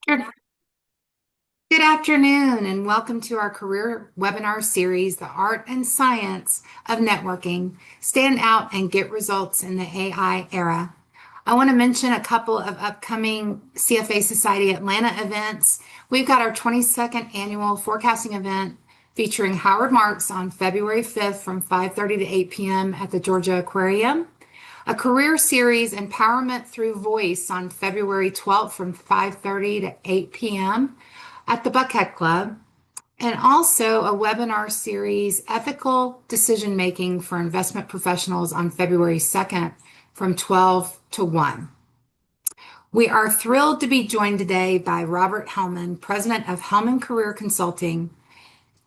Good good afternoon, and welcome to our career webinar series, The Art and Science of Networking. Stand out and get results in the AI era. I want to mention a couple of upcoming CFA Society Atlanta events. We've got our 22nd annual forecasting event featuring Howard Marks on February 5th from 5:30 to 8 p.m. at the Georgia Aquarium. A career series, Empowerment Through Voice, on February 12th from 5:30 to 8 p.m. at the Buckhead Club. And also a webinar series, Ethical Decision Making for Investment Professionals, on February 2nd from 12 to 1. We are thrilled to be joined today by Robert Hellman, President of Hellman Career Consulting.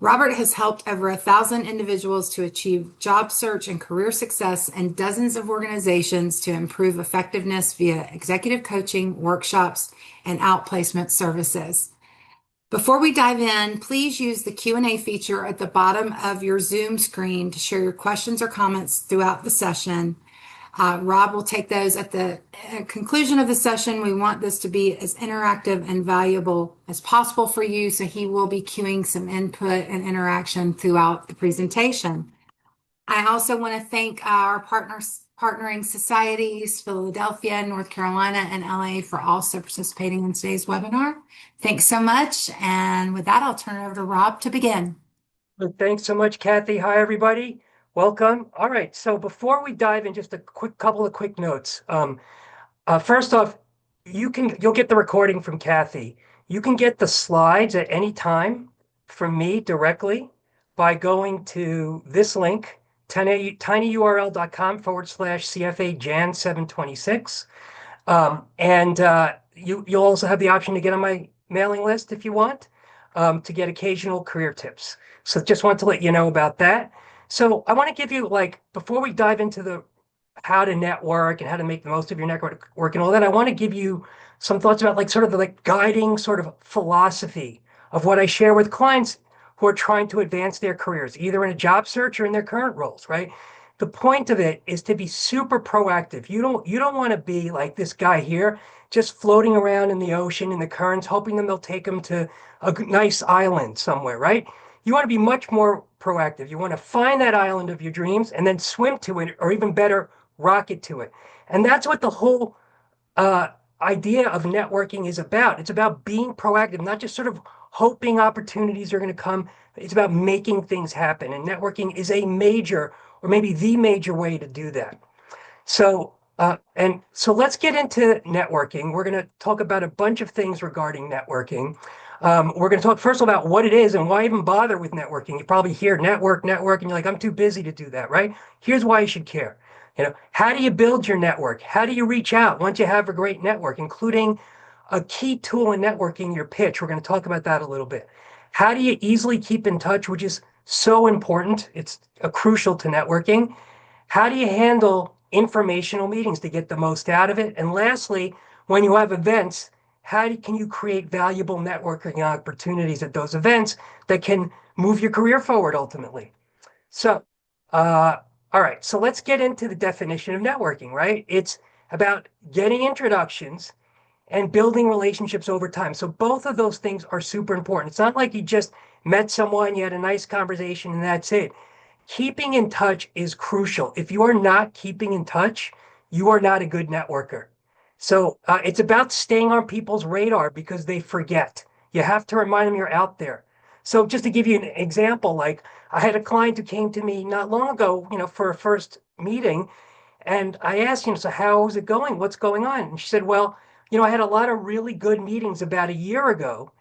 Robert has helped over 1,000 individuals to achieve job search and career success, and dozens of organizations to improve effectiveness via executive coaching, workshops, and outplacement services. Before we dive in, please use the Q&A feature at the bottom of your Zoom screen to share your questions or comments throughout the session. Rob will take those at the conclusion of the session. We want this to be as interactive and valuable as possible for you, so he will be queuing some input and interaction throughout the presentation. I also want to thank our partnering societies, Philadelphia, North Carolina, and LA, for also participating in today's webinar. Thanks so much. And with that, I'll turn it over to Rob to begin. Thanks so much, Kathy. Hi, everybody. Welcome. All right. So before we dive in, just a couple of quick notes. First off, you'll get the recording from Kathy. You can get the slides at any time from me directly by going to this link, tinyurl.com/CFA Jan 726. You'll also have the option to get on my mailing list if you want, to get occasional career tips. So just want to let you know about that. So I want to give you, before we dive into the how to network and how to make the most of your network and all that, I want to give you some thoughts about sort of the guiding sort of philosophy of what I share with clients who are trying to advance their careers, either in a job search or in their current roles, right? The point of it is to be super proactive. You don't want to be like this guy here, just floating around in the ocean, in the currents, hoping they'll take them to a nice island somewhere, right? You want to be much more proactive. You want to find that island of your dreams and then swim to it, or even better, rocket to it. And that's what the whole idea of networking is about. It's about being proactive, not just sort of hoping opportunities are going to come. It's about making things happen. And networking is a major, or maybe the major way to do that. So let's get into networking. We're going to talk about a bunch of things regarding networking. We're going to talk first about what it is and why even bother with networking. You probably hear network, and you're like, I'm too busy to do that, right? Here's why you should care. How do you build your network? How do you reach out once you have a great network, including a key tool in networking, your pitch? We're going to talk about that a little bit. How do you easily keep in touch, which is so important? It's crucial to networking. How do you handle informational meetings to get the most out of it? And lastly, when you have events, can you create valuable networking opportunities at those events that can move your career forward ultimately? So, all right, so let's get into the definition of networking, right? It's about getting introductions and building relationships over time. So both of those things are super important. It's not like you just met someone, you had a nice conversation, and that's it. Keeping in touch is crucial. If you are not keeping in touch, you are not a good networker. So it's about staying on people's radar because they forget. You have to remind them you're out there. So just to give you an example, I had a client who came to me not long ago, for a first meeting, and I asked, so how is it going? What's going on? And she said, well, I had a lot of really good meetings about a year ago.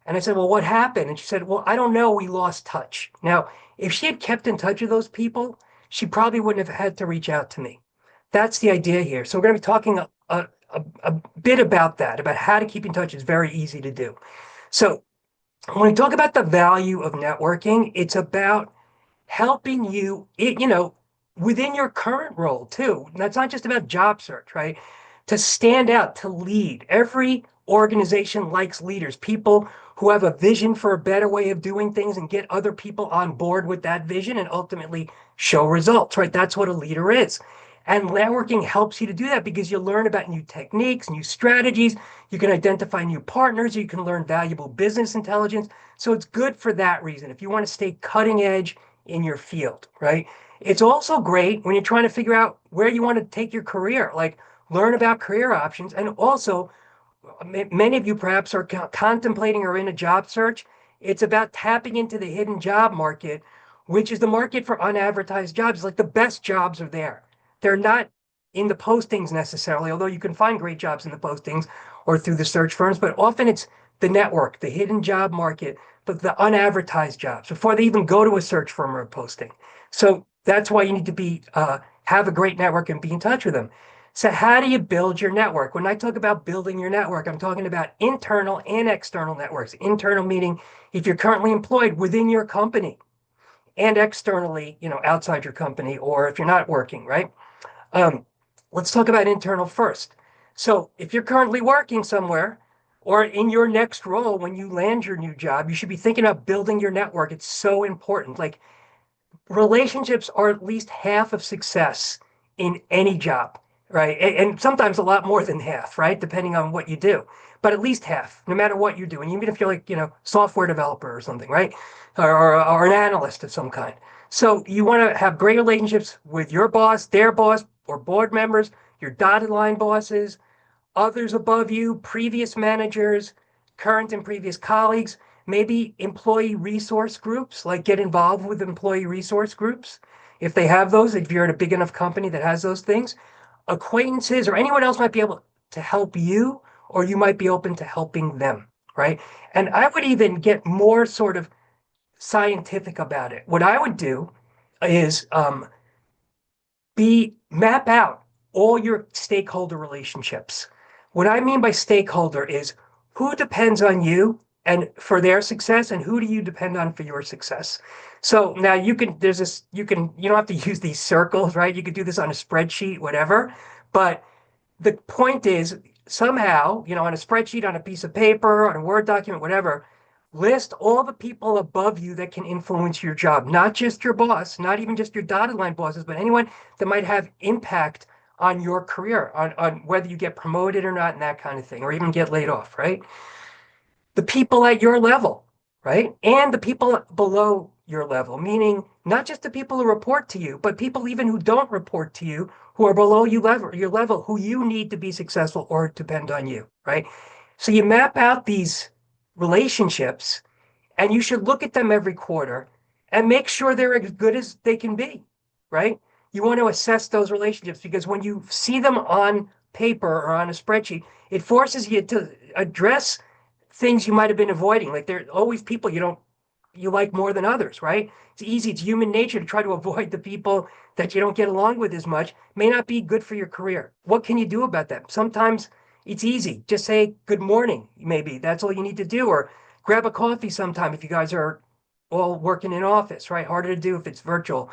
And I said, well, what happened? And she said, well, I don't know. We lost touch. Now, if she had kept in touch with those people, she probably wouldn't have had to reach out to me. That's the idea here. So we're going to be talking a bit about that, about how to keep in touch. It's very easy to do. So when we talk about the value of networking, it's about helping you, within your current role too. That's not just about job search, right? To stand out, to lead. Every organization likes leaders, people who have a vision for a better way of doing things and get other people on board with that vision and ultimately show results, right? That's what a leader is. And networking helps you to do that because you learn about new techniques, new strategies. You can identify new partners. You can learn valuable business intelligence. So it's good for that reason. If you want to stay cutting edge in your field, right? It's also great when you're trying to figure out where you want to take your career, like learn about career options. And also, many of you perhaps are contemplating or in a job search. It's about tapping into the hidden job market, which is the market for unadvertised jobs. Like the best jobs are there. They're not in the postings necessarily, although you can find great jobs in the postings or through the search firms, but often it's the network, the hidden job market, but the unadvertised jobs before they even go to a search firm or a posting. So that's why you need to have a great network and be in touch with them. So how do you build your network? When I talk about building your network, I'm talking about internal and external networks. Internal meaning if you're currently employed within your company, and externally, outside your company, or if you're not working, right? Um, let's talk about internal first. So if you're currently working somewhere or in your next role, when you land your new job, you should be thinking about building your network. It's so important. Like relationships are at least half of success in any job, right? And sometimes a lot more than half, right? Depending on what you do, but at least half, no matter what you're doing, even if you're like, software developer or something, right? Or an analyst of some kind. So you want to have great relationships with your boss, their boss, or board members, your dotted line bosses, others above you, previous managers, current and previous colleagues, maybe employee resource groups, like get involved with employee resource groups. If they have those, if you're at a big enough company that has those things, acquaintances or anyone else might be able to help you, or you might be open to helping them, right? And I would even get more sort of scientific about it. What I would do is be map out all your stakeholder relationships. What I mean by stakeholder is who depends on you and for their success and who do you depend on for your success. So now you don't have to use these circles, right? You could do this on a spreadsheet, whatever. But the point is somehow, on a spreadsheet, on a piece of paper, on a Word document, whatever, list all the people above you that can influence your job, not just your boss, not even just your dotted line bosses, but anyone that might have impact on your career, on whether you get promoted or not, and that kind of thing, or even get laid off, right? The people at your level, right? And the people below your level, meaning not just the people who report to you, but people even who don't report to you, who are below your level, who you need to be successful or depend on you, right? So you map out these relationships and you should look at them every quarter and make sure they're as good as they can be, right? You want to assess those relationships because when you see them on paper or on a spreadsheet, it forces you to address things you might have been avoiding. Like there are always people you like more than others, right? It's easy. It's human nature to try to avoid the people that you don't get along with as much. May not be good for your career. What can you do about that? Sometimes it's easy. Just say good morning, maybe. That's all you need to do. Or grab a coffee sometime if you guys are all working in office, right? Harder to do if it's virtual.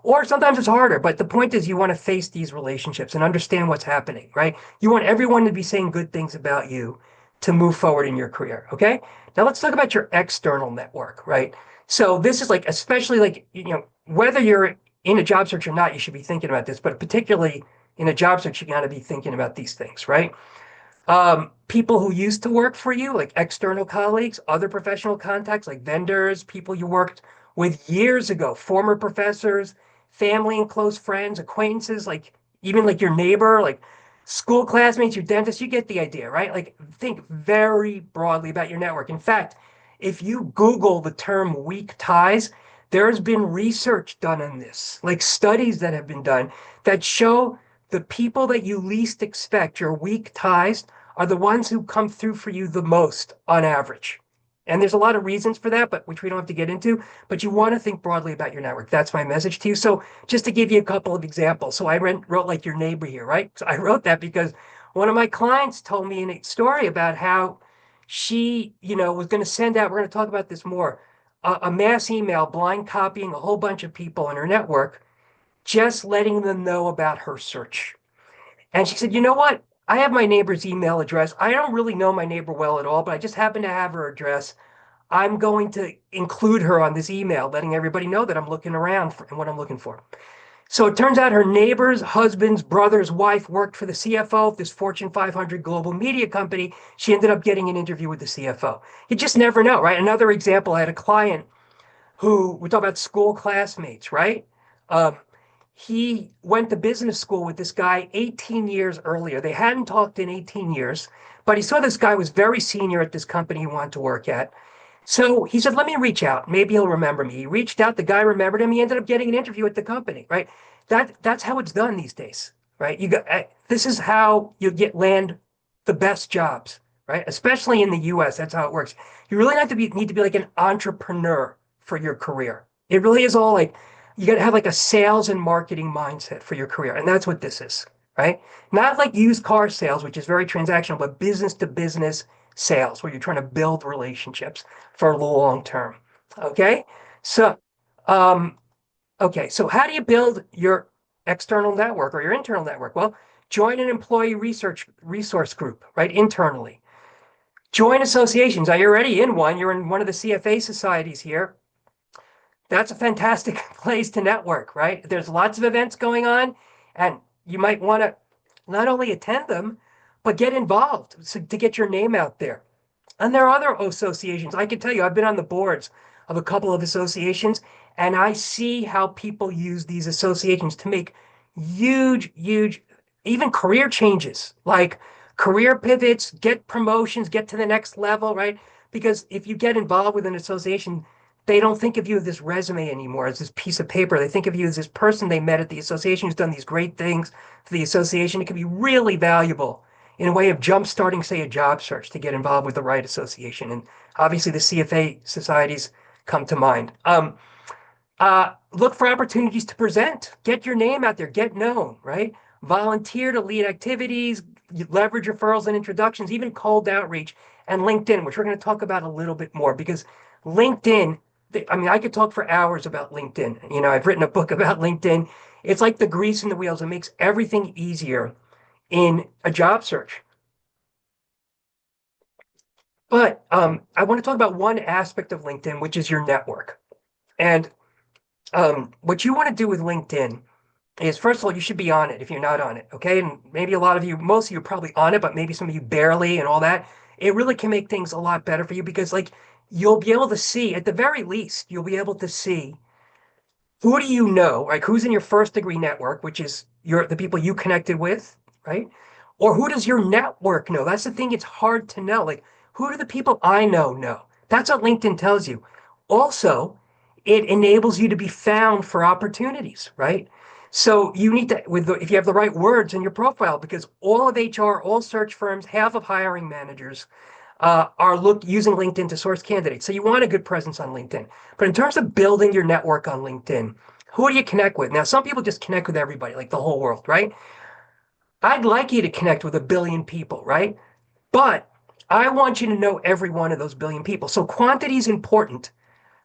Or sometimes it's harder, but the point is you want to face these relationships and understand what's happening, right? You want everyone to be saying good things about you to move forward in your career, okay? Now let's talk about your external network, right? So this is like, especially like, whether you're in a job search or not, you should be thinking about this, but particularly in a job search, you got to be thinking about these things, right? People who used to work for you, like external colleagues, other professional contacts, like vendors, people you worked with years ago, former professors, family and close friends, acquaintances, like even like your neighbor, like school classmates, your dentist, you get the idea, right? Like think very broadly about your network. In fact, if you Google the term weak ties, there's been research done on this, like studies that have been done that show the people that you least expect, your weak ties, are the ones who come through for you the most on average. And there's a lot of reasons for that, but which we don't have to get into. But you want to think broadly about your network. That's my message to you. So just to give you a couple of examples. So I wrote like your neighbor here, right? So I wrote that because one of my clients told me a story about how she, was going to send out, we're going to talk about this more, a mass email, blind copying a whole bunch of people in her network, just letting them know about her search. And she said, you know what? I have my neighbor's email address. I don't really know my neighbor well at all, but I just happen to have her address. I'm going to include her on this email, letting everybody know that I'm looking around for and what I'm looking for. So it turns out her neighbor's husband's brother's wife worked for the CFO of this Fortune 500 global media company. She ended up getting an interview with the CFO. You just never know, right? Another example, I had a client who, we talk about school classmates, right? Um, he went to business school with this guy 18 years earlier. They hadn't talked in 18 years, but he saw this guy was very senior at this company he wanted to work at. So he said, let me reach out. Maybe he'll remember me. He reached out. The guy remembered him. He ended up getting an interview at the company, right? That's how it's done these days, right? This is how you get land the best jobs, right? Especially in the US, that's how it works. You really need to be like an entrepreneur for your career. It really is all like you got to have like a sales and marketing mindset for your career, and that's what this is, right? Not like used car sales, which is very transactional, but business to business sales, where you're trying to build relationships for the long term. Okay. So, um, okay. So how do you build your external network or your internal network? Well, join an employee research resource group, right? Internally. Join associations. Are you already in one? You're in one of the CFA societies here. That's a fantastic place to network, right? There's lots of events going on, and you might want to not only attend them, but get involved so, to get your name out there. And there are other associations. I can tell you, I've been on the boards of a couple of associations, and I see how people use these associations to make huge, huge, even career changes, like career pivots, get promotions, get to the next level, right? Because if you get involved with an association, they don't think of you as this resume anymore, as this piece of paper. They think of you as this person they met at the association who's done these great things for the association. It can be really valuable in a way of jump starting, say, a job search to get involved with the right association. And obviously, the CFA societies come to mind. Look for opportunities to present, get your name out there, get known, right? Volunteer to lead activities, leverage referrals and introductions, even cold outreach, and LinkedIn, which we're going to talk about a little bit more because LinkedIn, I mean, I could talk for hours about LinkedIn. You know, I've written a book about LinkedIn. It's like the grease in the wheels. It makes everything easier in a job search. But I want to talk about one aspect of LinkedIn, which is your network. And what you want to do with LinkedIn is, first of all, you should be on it if you're not on it. Okay. And maybe a lot of you, most of you are probably on it, but maybe some of you barely and all that. It really can make things a lot better for you because, like, you'll be able to see, at the very least, you'll be able to see who do you know, like who's in your first degree network, which is the people you connected with, right? Or who does your network know? That's the thing, it's hard to know. Like, who do the people I know? That's what LinkedIn tells you. Also, it enables you to be found for opportunities, right? So you need to, if you have the right words in your profile, because all of HR, all search firms, half of hiring managers are using LinkedIn to source candidates. So you want a good presence on LinkedIn. But in terms of building your network on LinkedIn, who do you connect with? Now, some people just connect with everybody, like the whole world, right? I'd like you to connect with 1 billion people, right? But I want you to know every one of those billion people. So quantity is important,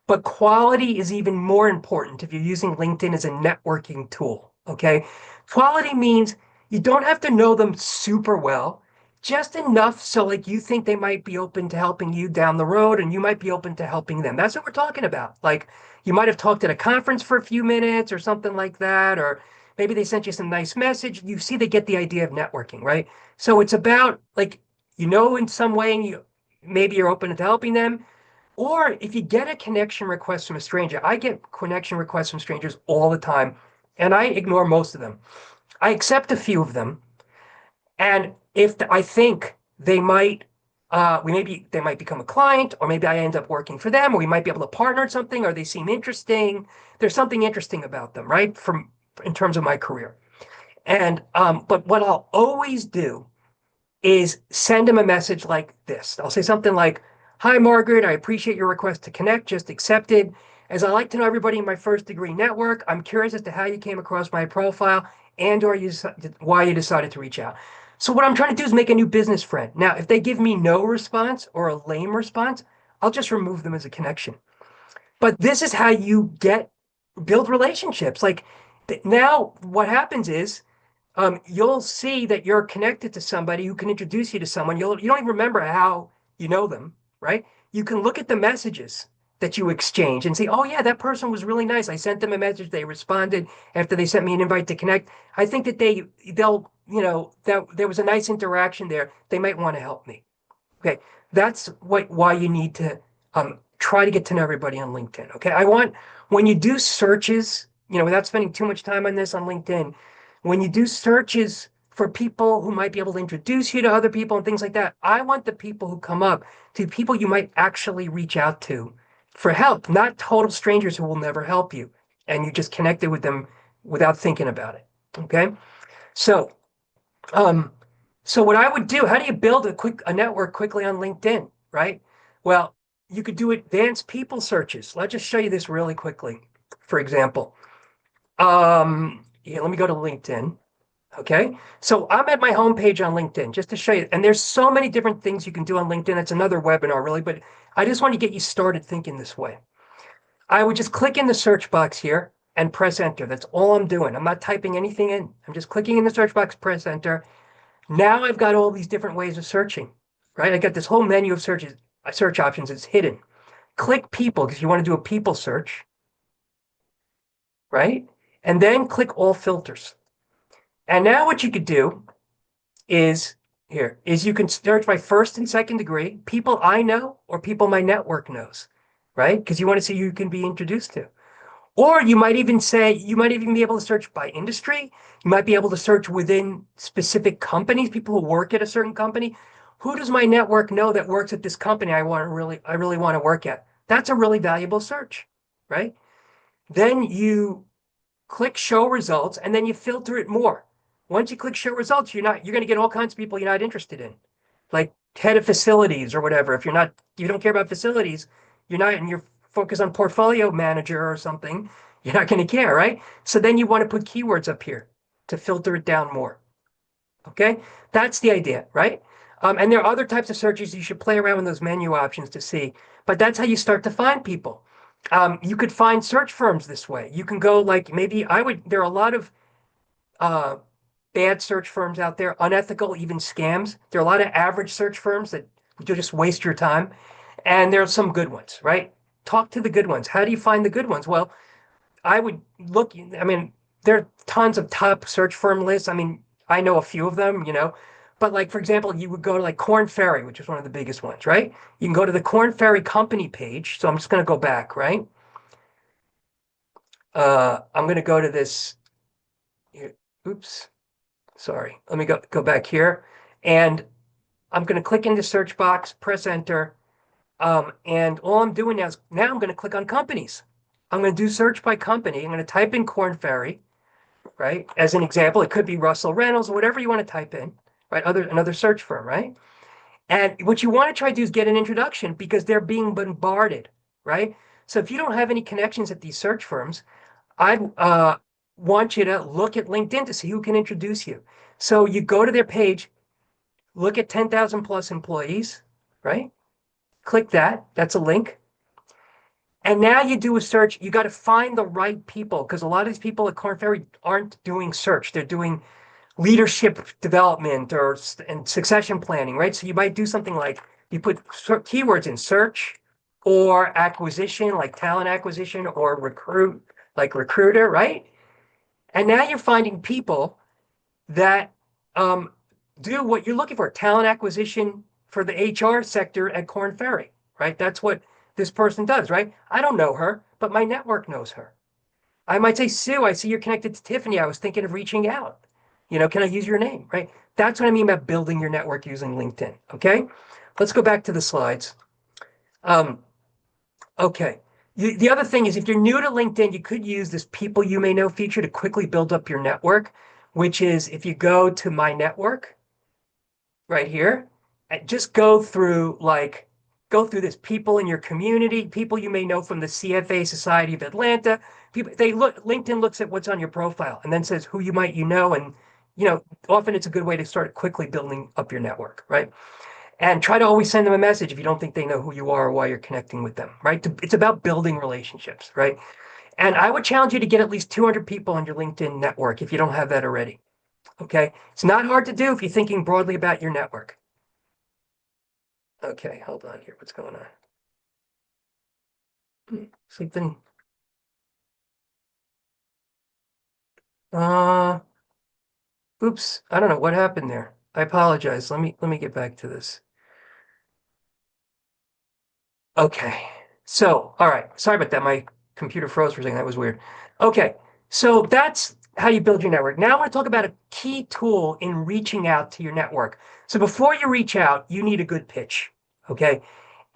but quality is even more important if you're using LinkedIn as a networking tool. Okay. Quality means you don't have to know them super well, just enough so like you think they might be open to helping you down the road and you might be open to helping them. That's what we're talking about. Like you might have talked at a conference for a few minutes or something like that, or maybe they sent you some nice message. You see, they get the idea of networking, right? So it's about like, in some way and maybe you're open to helping them, or if you get a connection request from a stranger, I get connection requests from strangers all the time, and I ignore most of them. I accept a few of them, and if I think they might become a client, or maybe I end up working for them, or we might be able to partner on something, or they seem interesting. There's something interesting about them, right? From in terms of my career, and but what I'll always do is send him a message like this. I'll say something like, "Hi, Margaret, I appreciate your request to connect, just accepted. As I like to know everybody in my first degree network, I'm curious as to how you came across my profile and or why you decided to reach out." So what I'm trying to do is make a new business friend. Now, if they give me no response or a lame response, I'll just remove them as a connection. But this is how you build relationships. Like now what happens is you'll see that you're connected to somebody who can introduce you to someone. You don't even remember how you know them, right? You can look at the messages that you exchange and say, oh yeah, that person was really nice. I sent them a message. They responded after they sent me an invite to connect. I think that they'll, that there was a nice interaction there. They might want to help me. Okay. That's why you need to try to get to know everybody on LinkedIn. Okay. When you do searches, without spending too much time on this on LinkedIn, when you do searches for people who might be able to introduce you to other people and things like that, I want the people who come up to people you might actually reach out to for help, not total strangers who will never help you. And you just connected with them without thinking about it. Okay. So, um, so what I would do, how do you build a network quickly on LinkedIn, right? Well, you could do advanced people searches. Let's just show you this really quickly. For example, yeah, let me go to LinkedIn. Okay. So I'm at my homepage on LinkedIn just to show you. And there's so many different things you can do on LinkedIn. It's another webinar, really, but I just want to get you started thinking this way. I would just click in the search box here and press enter. That's all I'm doing. I'm not typing anything in. I'm just clicking in the search box, press enter. Now I've got all these different ways of searching, right? I got this whole menu of search options. It's hidden. Click people because you want to do a people search, right? And then click all filters. And now what you could do is you can search by first and second degree, people I know or people my network knows, right? Because you want to see who you can be introduced to. Or you might even be able to search by industry. You might be able to search within specific companies, people who work at a certain company. Who does my network know that works at this company I really want to work at? That's a really valuable search, right? Then you click show results and then you filter it more. Once you click show results, you're going to get all kinds of people you're not interested in, like head of facilities or whatever. If you don't care about facilities, and you're focused on portfolio manager or something, you're not going to care, right? So then you want to put keywords up here to filter it down more. Okay, that's the idea, right? And there are other types of searches you should play around with those menu options to see, but that's how you start to find people. You could find search firms this way. You can go like there are a lot of uh, bad search firms out there, unethical, even scams. There are a lot of average search firms that you just waste your time. And there are some good ones, right? Talk to the good ones. How do you find the good ones? Well, I mean, there are tons of top search firm lists. I mean, I know a few of them, but like, for example, you would go to like Korn Ferry, which is one of the biggest ones, right? You can go to the Korn Ferry company page. So I'm just going to go back, right? I'm going to go to this. Here. Oops. Sorry. Let me go back here. And I'm going to click in the search box, press enter. And all I'm doing now I'm going to click on companies. I'm going to do search by company. I'm going to type in Korn Ferry, right? As an example, it could be Russell Reynolds or whatever you want to type in, right? Another search firm, right? And what you want to try to do is get an introduction because they're being bombarded, right? So if you don't have any connections at these search firms, I want you to look at LinkedIn to see who can introduce you. So you go to their page, look at 10,000 plus employees, right? Click that. That's a link. And now you do a search. You got to find the right people because a lot of these people at Korn Ferry aren't doing search. They're doing leadership development and succession planning, right? So you might do something like you put keywords in search or acquisition, like talent acquisition, or recruit, like recruiter, right? And now you're finding people that um, do what you're looking for, talent acquisition for the HR sector at Korn Ferry, right? That's what this person does, right? I don't know her, but my network knows her. I might say, Sue, I see you're connected to Tiffany. I was thinking of reaching out. Can I use your name, right? That's what I mean by building your network using LinkedIn, okay? Let's go back to the slides. Um, okay. The other thing is if you're new to LinkedIn, you could use this people you may know feature to quickly build up your network, which is if you go to my network right here, and just go through this people in your community, people you may know from the CFA Society of Atlanta. LinkedIn looks at what's on your profile and then says who you know, and often it's a good way to start quickly building up your network, right? And try to always send them a message if you don't think they know who you are or why you're connecting with them, right? It's about building relationships, right? And I would challenge you to get at least 200 people on your LinkedIn network if you don't have that already. Okay. It's not hard to do if you're thinking broadly about your network. Okay, hold on here. What's going on? Something. Uh, oops. I don't know what happened there. I apologize. Let me get back to this. Okay. So, all right. Sorry about that. My computer froze for a second. That was weird. Okay. So that's how you build your network. Now I want to talk about a key tool in reaching out to your network. So before you reach out, you need a good pitch. Okay.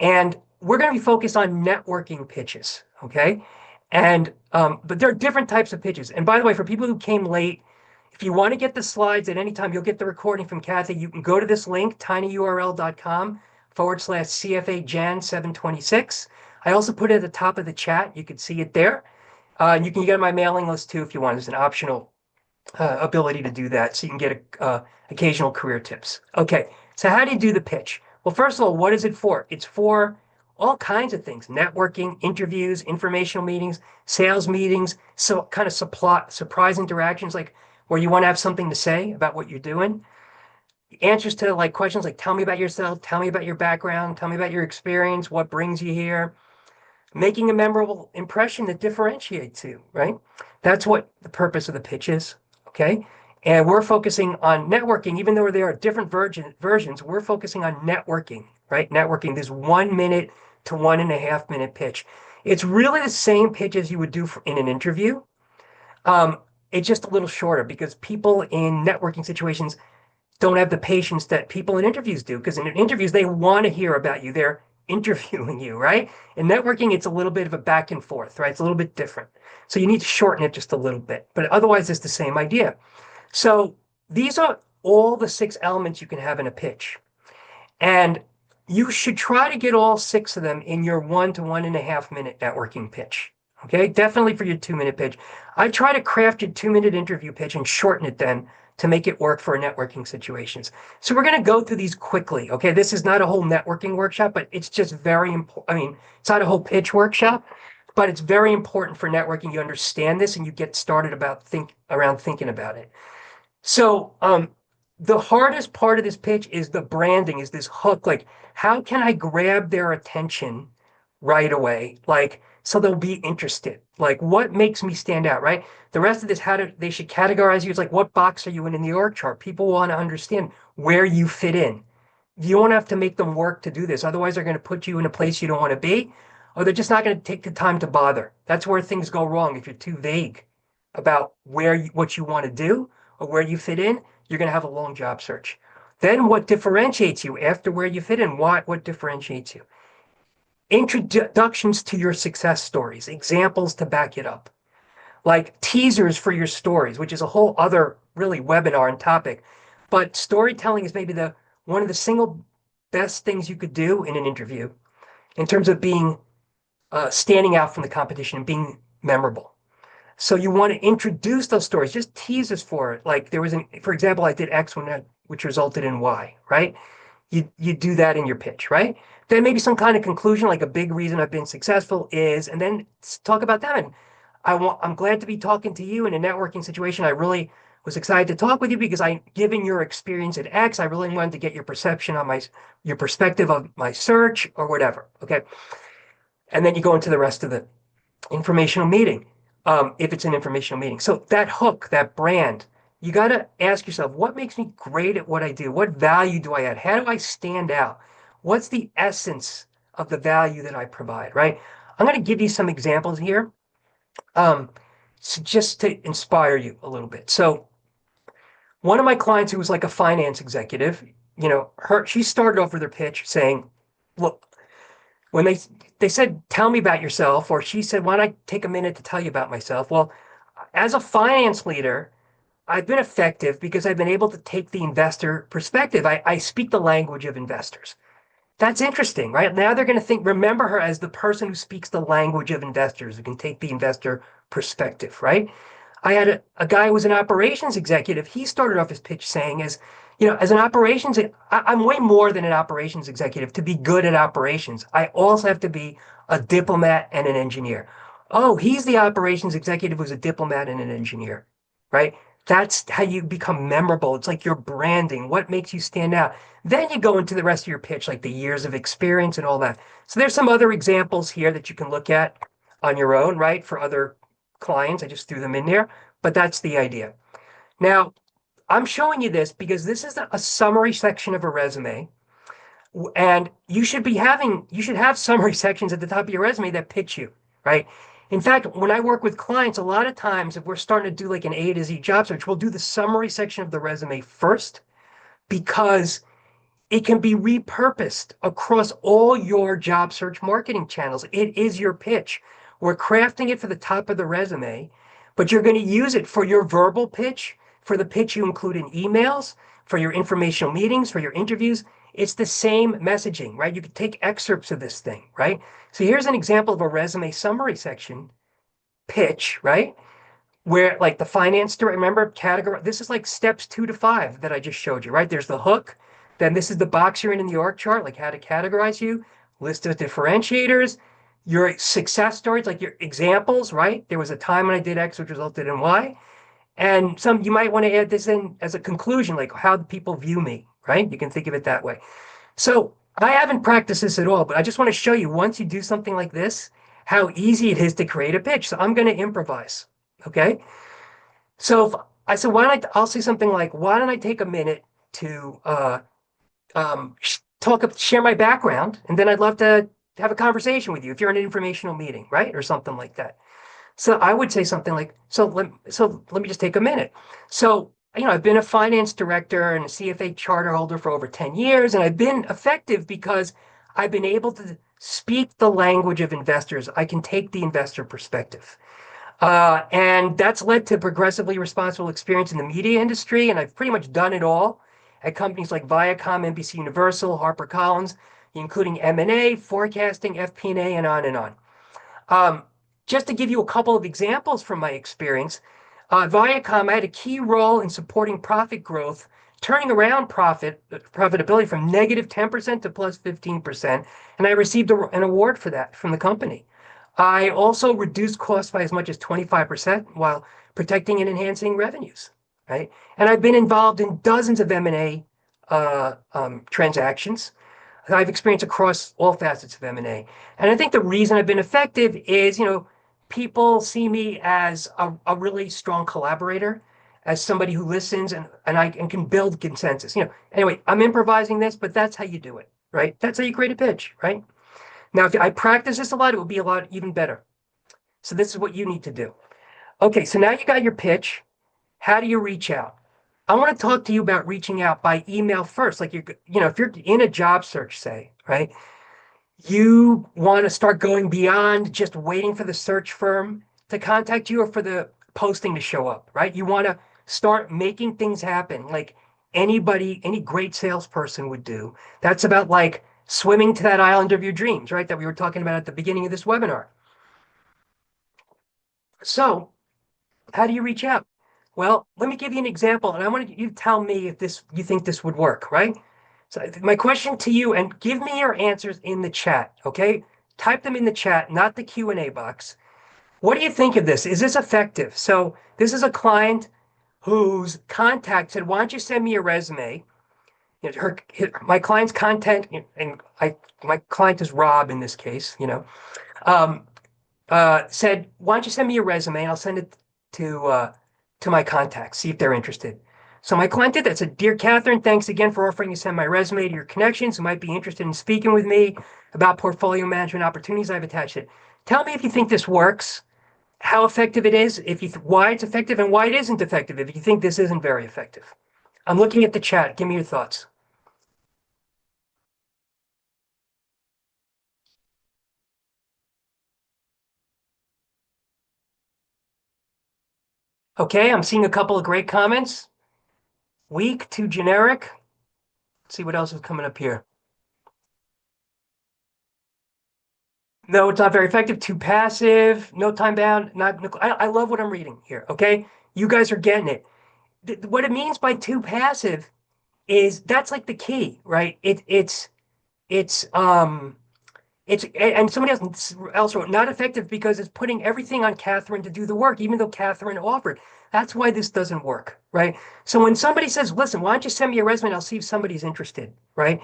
And we're going to be focused on networking pitches, okay? But there are different types of pitches. And by the way, for people who came late, if you want to get the slides at any time, you'll get the recording from Kathy. You can go to this link, tinyurl.com/CFA Jan 726. I also put it at the top of the chat. You can see it there. And you can get on my mailing list too if you want. It's an optional ability to do that so you can get occasional career tips. Okay, so how do you do the pitch? Well, first of all, what is it for? It's for all kinds of things: networking, interviews, informational meetings, sales meetings, so kind of surprise interactions, like where you want to have something to say about what you're doing. Answers to like questions like, tell me about yourself, tell me about your background, tell me about your experience, what brings you here, making a memorable impression that differentiates you, right? That's what the purpose of the pitch is, okay? And we're focusing on networking, even though there are different versions, we're focusing on networking, right? Networking, this 1 minute to 1.5 minute pitch. It's really the same pitch as you would do in an interview. Um, it's just a little shorter because people in networking situations don't have the patience that people in interviews do, because in interviews they want to hear about you. They're interviewing you, right? In networking, it's a little bit of a back and forth, right? It's a little bit different. So you need to shorten it just a little bit, but otherwise it's the same idea. So these are all the 6 elements you can have in a pitch. And you should try to get all 6 of them in your 1 to 1.5 minute networking pitch. Okay, definitely for your 2 minute pitch. I try to craft your 2 minute interview pitch and shorten it then to make it work for networking situations. So we're going to go through these quickly. Okay, this is not a whole networking workshop, but it's just very important. I mean, it's not a whole pitch workshop, but it's very important for networking. You understand this and you get started around thinking about it. So, the hardest part of this pitch is the branding, is this hook. Like, how can I grab their attention right away? Like, so they'll be interested. Like, what makes me stand out, right? The rest of this, they should categorize you as like, what box are you in the org chart? People want to understand where you fit in. You don't have to make them work to do this. Otherwise, they're going to put you in a place you don't want to be, or they're just not going to take the time to bother. That's where things go wrong. If you're too vague about what you want to do or where you fit in, you're going to have a long job search. Then what differentiates you after where you fit in? What differentiates you? Introductions to your success stories, examples to back it up, like teasers for your stories, which is a whole other really webinar and topic. But storytelling is maybe the one of the single best things you could do in an interview in terms of being standing out from the competition and being memorable. So you want to introduce those stories, just teasers for it. Like for example, I did X which resulted in Y, right? You do that in your pitch, right? Then maybe some kind of conclusion, like a big reason I've been successful is, and then talk about them. And I'm glad to be talking to you in a networking situation. I really was excited to talk with you because given your experience at X, I really wanted to get your perception on your perspective of my search or whatever. Okay. And then you go into the rest of the informational meeting, if it's an informational meeting. So that hook, that brand, you got to ask yourself, what makes me great at what I do? What value do I add? How do I stand out? What's the essence of the value that I provide, right? I'm going to give you some examples here, so just to inspire you a little bit. So one of my clients who was like a finance executive, she started off with her pitch saying, look, when they said, tell me about yourself, or she said, why don't I take a minute to tell you about myself? Well, as a finance leader, I've been effective because I've been able to take the investor perspective. I speak the language of investors. That's interesting, right? Now they're going to remember her as the person who speaks the language of investors, who can take the investor perspective, right? I had a guy who was an operations executive. He started off his pitch saying, as an operations, I'm way more than an operations executive to be good at operations. I also have to be a diplomat and an engineer. Oh, he's the operations executive who's a diplomat and an engineer, right? That's how you become memorable. It's like your branding. What makes you stand out? Then you go into the rest of your pitch, like the years of experience and all that. So there's some other examples here that you can look at on your own, right? For other clients. I just threw them in there, but that's the idea. Now, I'm showing you this because this is a summary section of a resume. And you should have summary sections at the top of your resume that pitch you, right? In fact, when I work with clients, a lot of times if we're starting to do like an A to Z job search, we'll do the summary section of the resume first because it can be repurposed across all your job search marketing channels. It is your pitch. We're crafting it for the top of the resume, but you're going to use it for your verbal pitch, for the pitch you include in emails, for your informational meetings, for your interviews. It's the same messaging, right? You can take excerpts of this thing, right? So here's an example of a resume summary section pitch, right? Where like the finance director, remember category, this is like steps 2 to 5 that I just showed you, right? There's the hook, then this is the box you're in the org chart, like how to categorize you, list of differentiators, your success stories, like your examples, right? There was a time when I did X, which resulted in Y. And some you might want to add this in as a conclusion, like how do people view me, right? You can think of it that way. So I haven't practiced this at all, but I just want to show you once you do something like this, how easy it is to create a pitch. So I'm going to improvise. Okay. So if I said, why don't I'll say something like, why don't I take a minute to share my background, and then I'd love to have a conversation with you if you're in an informational meeting, right? Or something like that. So I would say something like, so let me just take a minute. So, I've been a finance director and a CFA charter holder for over 10 years, and I've been effective because I've been able to speak the language of investors. I can take the investor perspective. And that's led to progressively responsible experience in the media industry. And I've pretty much done it all at companies like Viacom, NBC Universal, HarperCollins, including M&A, forecasting, FP&A, and on and on. Um, just to give you a couple of examples from my experience, Viacom, I had a key role in supporting profit growth, turning around profitability from negative 10% to plus 15%, and I received an award for that from the company. I also reduced costs by as much as 25% while protecting and enhancing revenues, right? And I've been involved in dozens of M&A transactions. I've experienced across all facets of M&A. And I think the reason I've been effective is, people see me as a really strong collaborator, as somebody who listens and can build consensus. Anyway, I'm improvising this, but that's how you do it, right? That's how you create a pitch, right? Now, if I practice this a lot, it will be a lot even better. So this is what you need to do. Okay, so now you got your pitch. How do you reach out? I want to talk to you about reaching out by email first. Like if you're in a job search, say, right? You want to start going beyond just waiting for the search firm to contact you or for the posting to show up, right? You want to start making things happen like any great salesperson would do. That's about like swimming to that island of your dreams, right? That we were talking about at the beginning of this webinar. So, how do you reach out? Well, let me give you an example, and I want you to tell me if you think this would work, right? So my question to you, and give me your answers in the chat, okay? Type them in the chat, not the Q&A box. What do you think of this? Is this effective? So this is a client whose contact said, "Why don't you send me a resume?" My client's content, and my client is Rob in this case. Um, said, "Why don't you send me a resume? And I'll send it to my contacts, see if they're interested." So my client did that. Said, "Dear Catherine, thanks again for offering to send my resume to your connections who might be interested in speaking with me about portfolio management opportunities. I've attached it. Tell me if you think this works, how effective it is, why it's effective, and why it isn't effective. If you think this isn't very effective." I'm looking at the chat. Give me your thoughts. Okay, I'm seeing a couple of great comments. Weak to generic. Let's see what else is coming up here. No, it's not very effective. Too passive. No time bound. Not. I love what I'm reading here. Okay, you guys are getting it. What it means by too passive is that's like the key, right? It's It's and somebody else wrote not effective because it's putting everything on Catherine to do the work, even though Catherine offered. That's why this doesn't work, right? So when somebody says, "Listen, why don't you send me your resume? And I'll see if somebody's interested," right?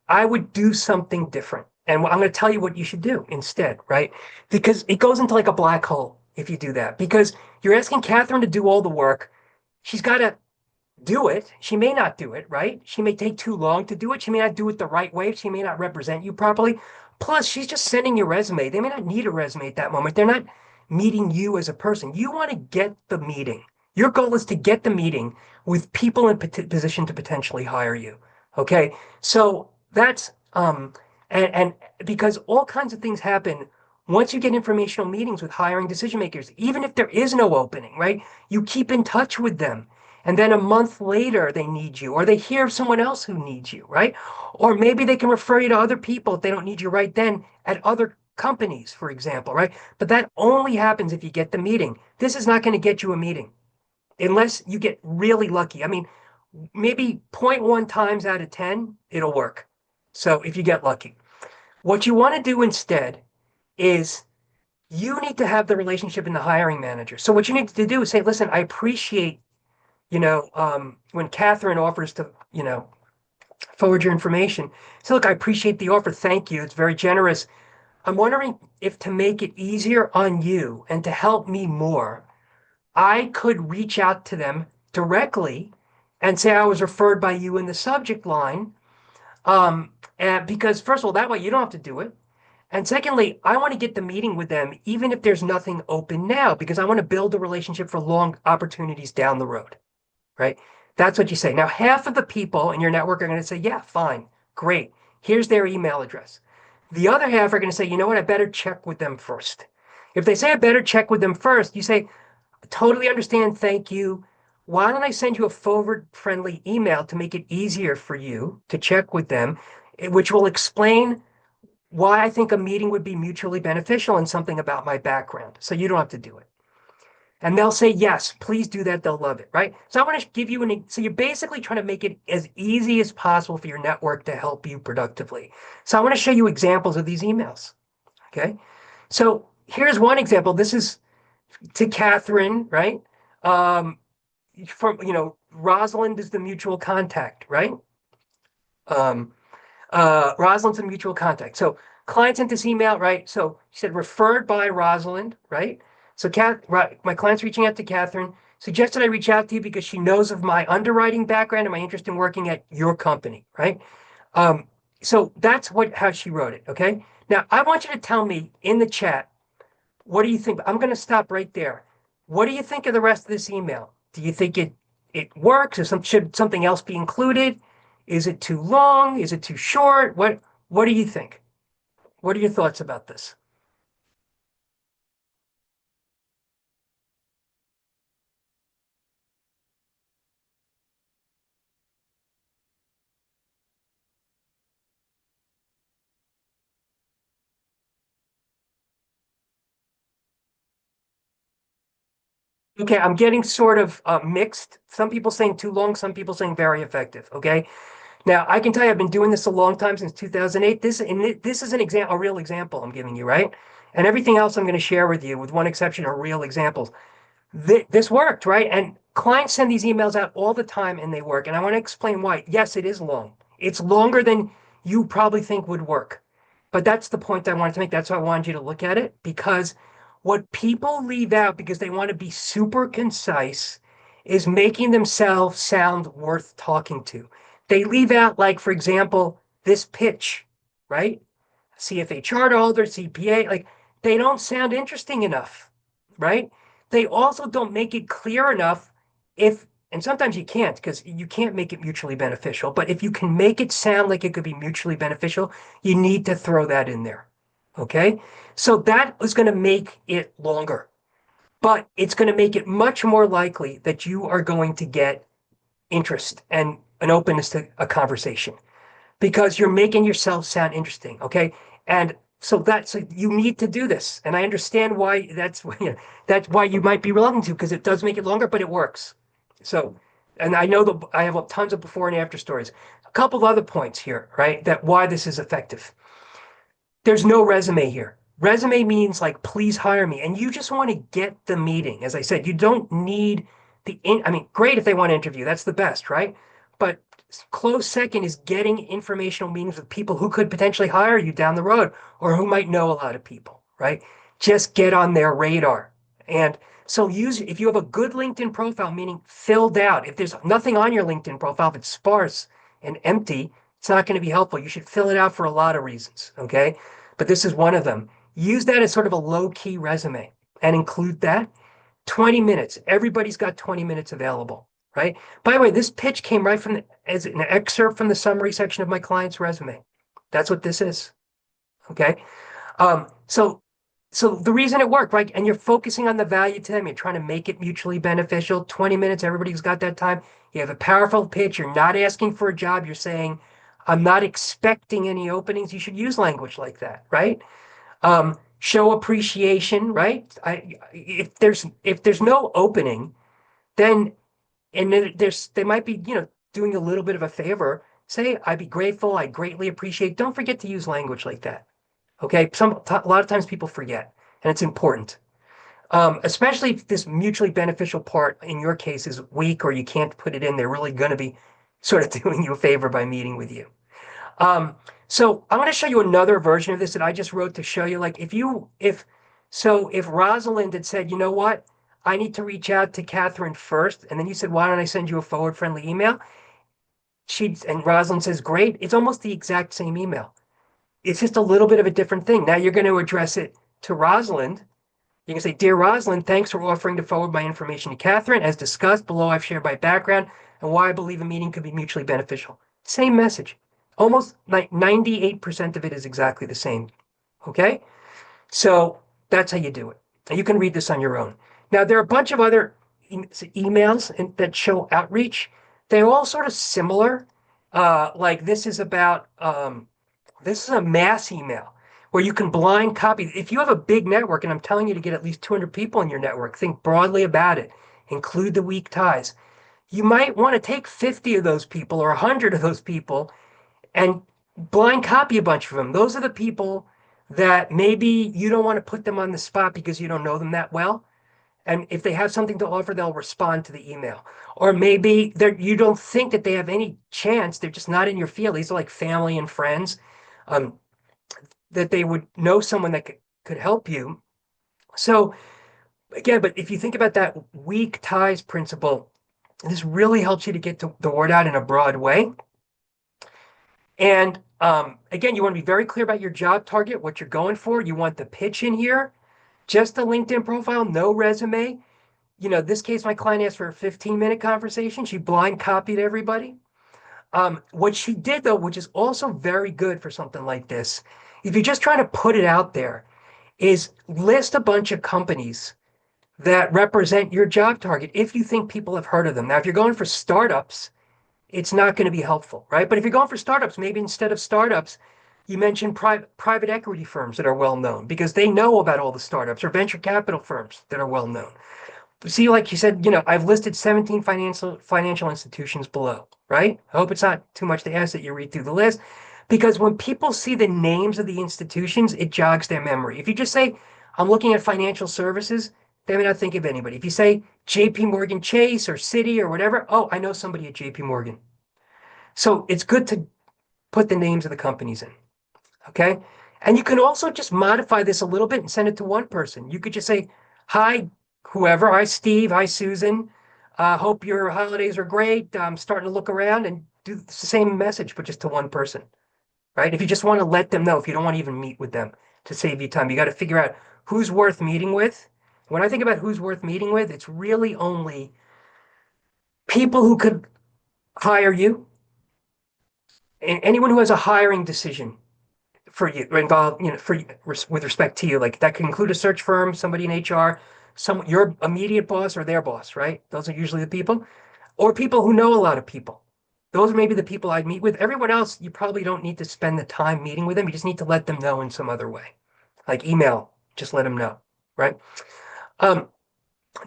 I would do something different. And I'm going to tell you what you should do instead, right? Because it goes into like a black hole if you do that. Because you're asking Catherine to do all the work. She's got to do it. She may not do it, right? She may take too long to do it. She may not do it the right way. She may not represent you properly. Plus, she's just sending your resume. They may not need a resume at that moment. They're not meeting you as a person. You want to get the meeting. Your goal is to get the meeting with people in position to potentially hire you. Okay. So that's and because all kinds of things happen once you get informational meetings with hiring decision makers, even if there is no opening, right? You keep in touch with them. And then a month later, they need you, or they hear of someone else who needs you, right? Or maybe they can refer you to other people if they don't need you right then at other companies, for example, right? But that only happens if you get the meeting. This is not going to get you a meeting unless you get really lucky. I mean, maybe zero point 0.1 times out of 10, it'll work. So if you get lucky, what you want to do instead is you need to have the relationship in the hiring manager. So what you need to do is say, listen, I appreciate when Catherine offers to, forward your information. So look, I appreciate the offer. Thank you. It's very generous. I'm wondering if to make it easier on you and to help me more, I could reach out to them directly and say I was referred by you in the subject line. And because first of all, that way you don't have to do it. And secondly, I want to get the meeting with them, even if there's nothing open now, because I want to build a relationship for long opportunities down the road. Right? That's what you say. Now, half of the people in your network are going to say, yeah, fine, great. Here's their email address. The other half are going to say, you know what? I better check with them first. If they say I better check with them first, you say, totally understand. Thank you. Why don't I send you a forward friendly email to make it easier for you to check with them, which will explain why I think a meeting would be mutually beneficial and something about my background. So you don't have to do it. And they'll say, yes, please do that. They'll love it, right? So I want to give you so you're basically trying to make it as easy as possible for your network to help you productively. So I want to show you examples of these emails. Okay. So here's one example. This is to Catherine, right? Um, from, Rosalind is the mutual contact, right? Um, Rosalind's a mutual contact. So client sent this email, right? So she said referred by Rosalind, right? So right, my client's reaching out to Catherine, suggested I reach out to you because she knows of my underwriting background and my interest in working at your company, right? Um, so that's how she wrote it. Okay. Now I want you to tell me in the chat, what do you think? I'm going to stop right there. What do you think of the rest of this email? Do you think it works? Should something else be included? Is it too long? Is it too short? What do you think? What are your thoughts about this? Okay, I'm getting sort of mixed. Some people saying too long, some people saying very effective. Okay, now I can tell you I've been doing this a long time since 2008. This is an example, a real example I'm giving you, right? And everything else I'm going to share with you, with one exception, are real examples. This worked, right? And clients send these emails out all the time and they work. And I want to explain why. Yes, it is long. It's longer than you probably think would work. But that's the point I wanted to make. That's why I wanted you to look at it because what people leave out because they want to be super concise is making themselves sound worth talking to. They leave out, like, for example, this pitch, right? CFA chart holder, CPA, like they don't sound interesting enough, right? They also don't make it clear enough if, and sometimes you can't because you can't make it mutually beneficial, but if you can make it sound like it could be mutually beneficial, you need to throw that in there. Okay. So that is going to make it longer, but it's going to make it much more likely that you are going to get interest and an openness to a conversation because you're making yourself sound interesting. Okay. And so you need to do this. And I understand why that's why you might be reluctant to, because it does make it longer, but it works. So, and I know that I have tons of before and after stories. A couple of other points here, right? That why this is effective. There's no resume here. Resume means like, please hire me. And you just want to get the meeting. As I said, you don't need I mean, great if they want to interview. That's the best, right? But close second is getting informational meetings with people who could potentially hire you down the road or who might know a lot of people, right? Just get on their radar. And so use, if you have a good LinkedIn profile, meaning filled out, if there's nothing on your LinkedIn profile, if it's sparse and empty, it's not going to be helpful. You should fill it out for a lot of reasons, okay? But this is one of them. Use that as sort of a low-key resume and include that. 20 minutes. Everybody's got 20 minutes available, right? By the way, this pitch came right from as an excerpt from the summary section of my client's resume. That's what this is, okay? Um, so, so the reason it worked, right? And you're focusing on the value to them. You're trying to make it mutually beneficial. 20 minutes, everybody's got that time. You have a powerful pitch. You're not asking for a job. You're saying, I'm not expecting any openings. You should use language like that, right? Show appreciation, right? If there's no opening, then they might be, doing a little bit of a favor. Say, I'd be grateful. I greatly appreciate. Don't forget to use language like that. Okay. A lot of times people forget, and it's important. Especially if this mutually beneficial part in your case is weak or you can't put it in, they're really going to be sort of doing you a favor by meeting with you. Um, so I want to show you another version of this that I just wrote to show you, like, if Rosalind had said, you know what, I need to reach out to Catherine first, and then you said, why don't I send you a forward friendly email? And Rosalind says, great. It's almost the exact same email. It's just a little bit of a different thing. Now you're going to address it to Rosalind. You can say, Dear Rosalind, thanks for offering to forward my information to Catherine. As discussed below, I've shared my background and why I believe a meeting could be mutually beneficial. Same message. Almost like 98% of it is exactly the same. Okay? So that's how you do it. And you can read this on your own. Now, there are a bunch of other emails that show outreach. They're all sort of similar. Like this is a mass email where you can blind copy. If you have a big network, and I'm telling you to get at least 200 people in your network, think broadly about it. Include the weak ties. You might want to take 50 of those people or 100 of those people and blind copy a bunch of them. Those are the people that maybe you don't want to put them on the spot because you don't know them that well. And if they have something to offer, they'll respond to the email. Or maybe you don't think that they have any chance. They're just not in your field. These are like family and friends, um, that they would know someone that could help you. So again, but if you think about that weak ties principle, this really helps you to get the word out in a broad way. And again, you want to be very clear about your job target, what you're going for. You want the pitch in here, just a LinkedIn profile, no resume. This case, my client asked for a 15-minute conversation. She blind copied everybody. What she did, though, which is also very good for something like this, if you're just trying to put it out there, is list a bunch of companies that represent your job target if you think people have heard of them. Now, if you're going for startups, it's not going to be helpful, right? But if you're going for startups, maybe instead of startups, you mention private equity firms that are well known because they know about all the startups, or venture capital firms that are well known. See, like you said, I've listed 17 financial institutions below, right? I hope it's not too much to ask that you read through the list, because when people see the names of the institutions, it jogs their memory. If you just say, I'm looking at financial services, they may not think of anybody. If you say JP Morgan Chase or Citi or whatever, oh, I know somebody at JP Morgan. So it's good to put the names of the companies in, okay? And you can also just modify this a little bit and send it to one person. You could just say, hi, whoever. Hi, Steve. Hi, Susan. Hope your holidays are great. I'm starting to look around, and do the same message, but just to one person, right? If you just want to let them know, if you don't want to even meet with them to save you time, you got to figure out who's worth meeting with. When I think about who's worth meeting with, it's really only people who could hire you, and anyone who has a hiring decision for you involved, with respect to you, like that could include a search firm, somebody in HR, your immediate boss or their boss, right? Those are usually the people, or people who know a lot of people. Those are maybe the people I'd meet with. Everyone else, you probably don't need to spend the time meeting with them. You just need to let them know in some other way, like email. Just let them know, right? Um,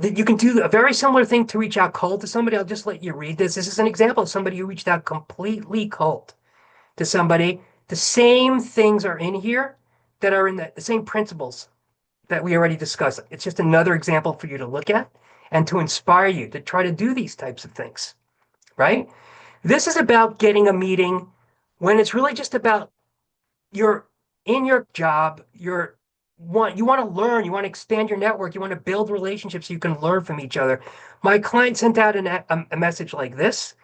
that you can do a very similar thing to reach out cold to somebody. I'll just let you read this. This is an example of somebody who reached out completely cold to somebody. The same things are in here, that are in the same principles that we already discussed. It's just another example for you to look at and to inspire you to try to do these types of things, right? This is about getting a meeting when it's really just about you're in your job, you want to learn, you want to expand your network, you want to build relationships so you can learn from each other. My client sent out a message like this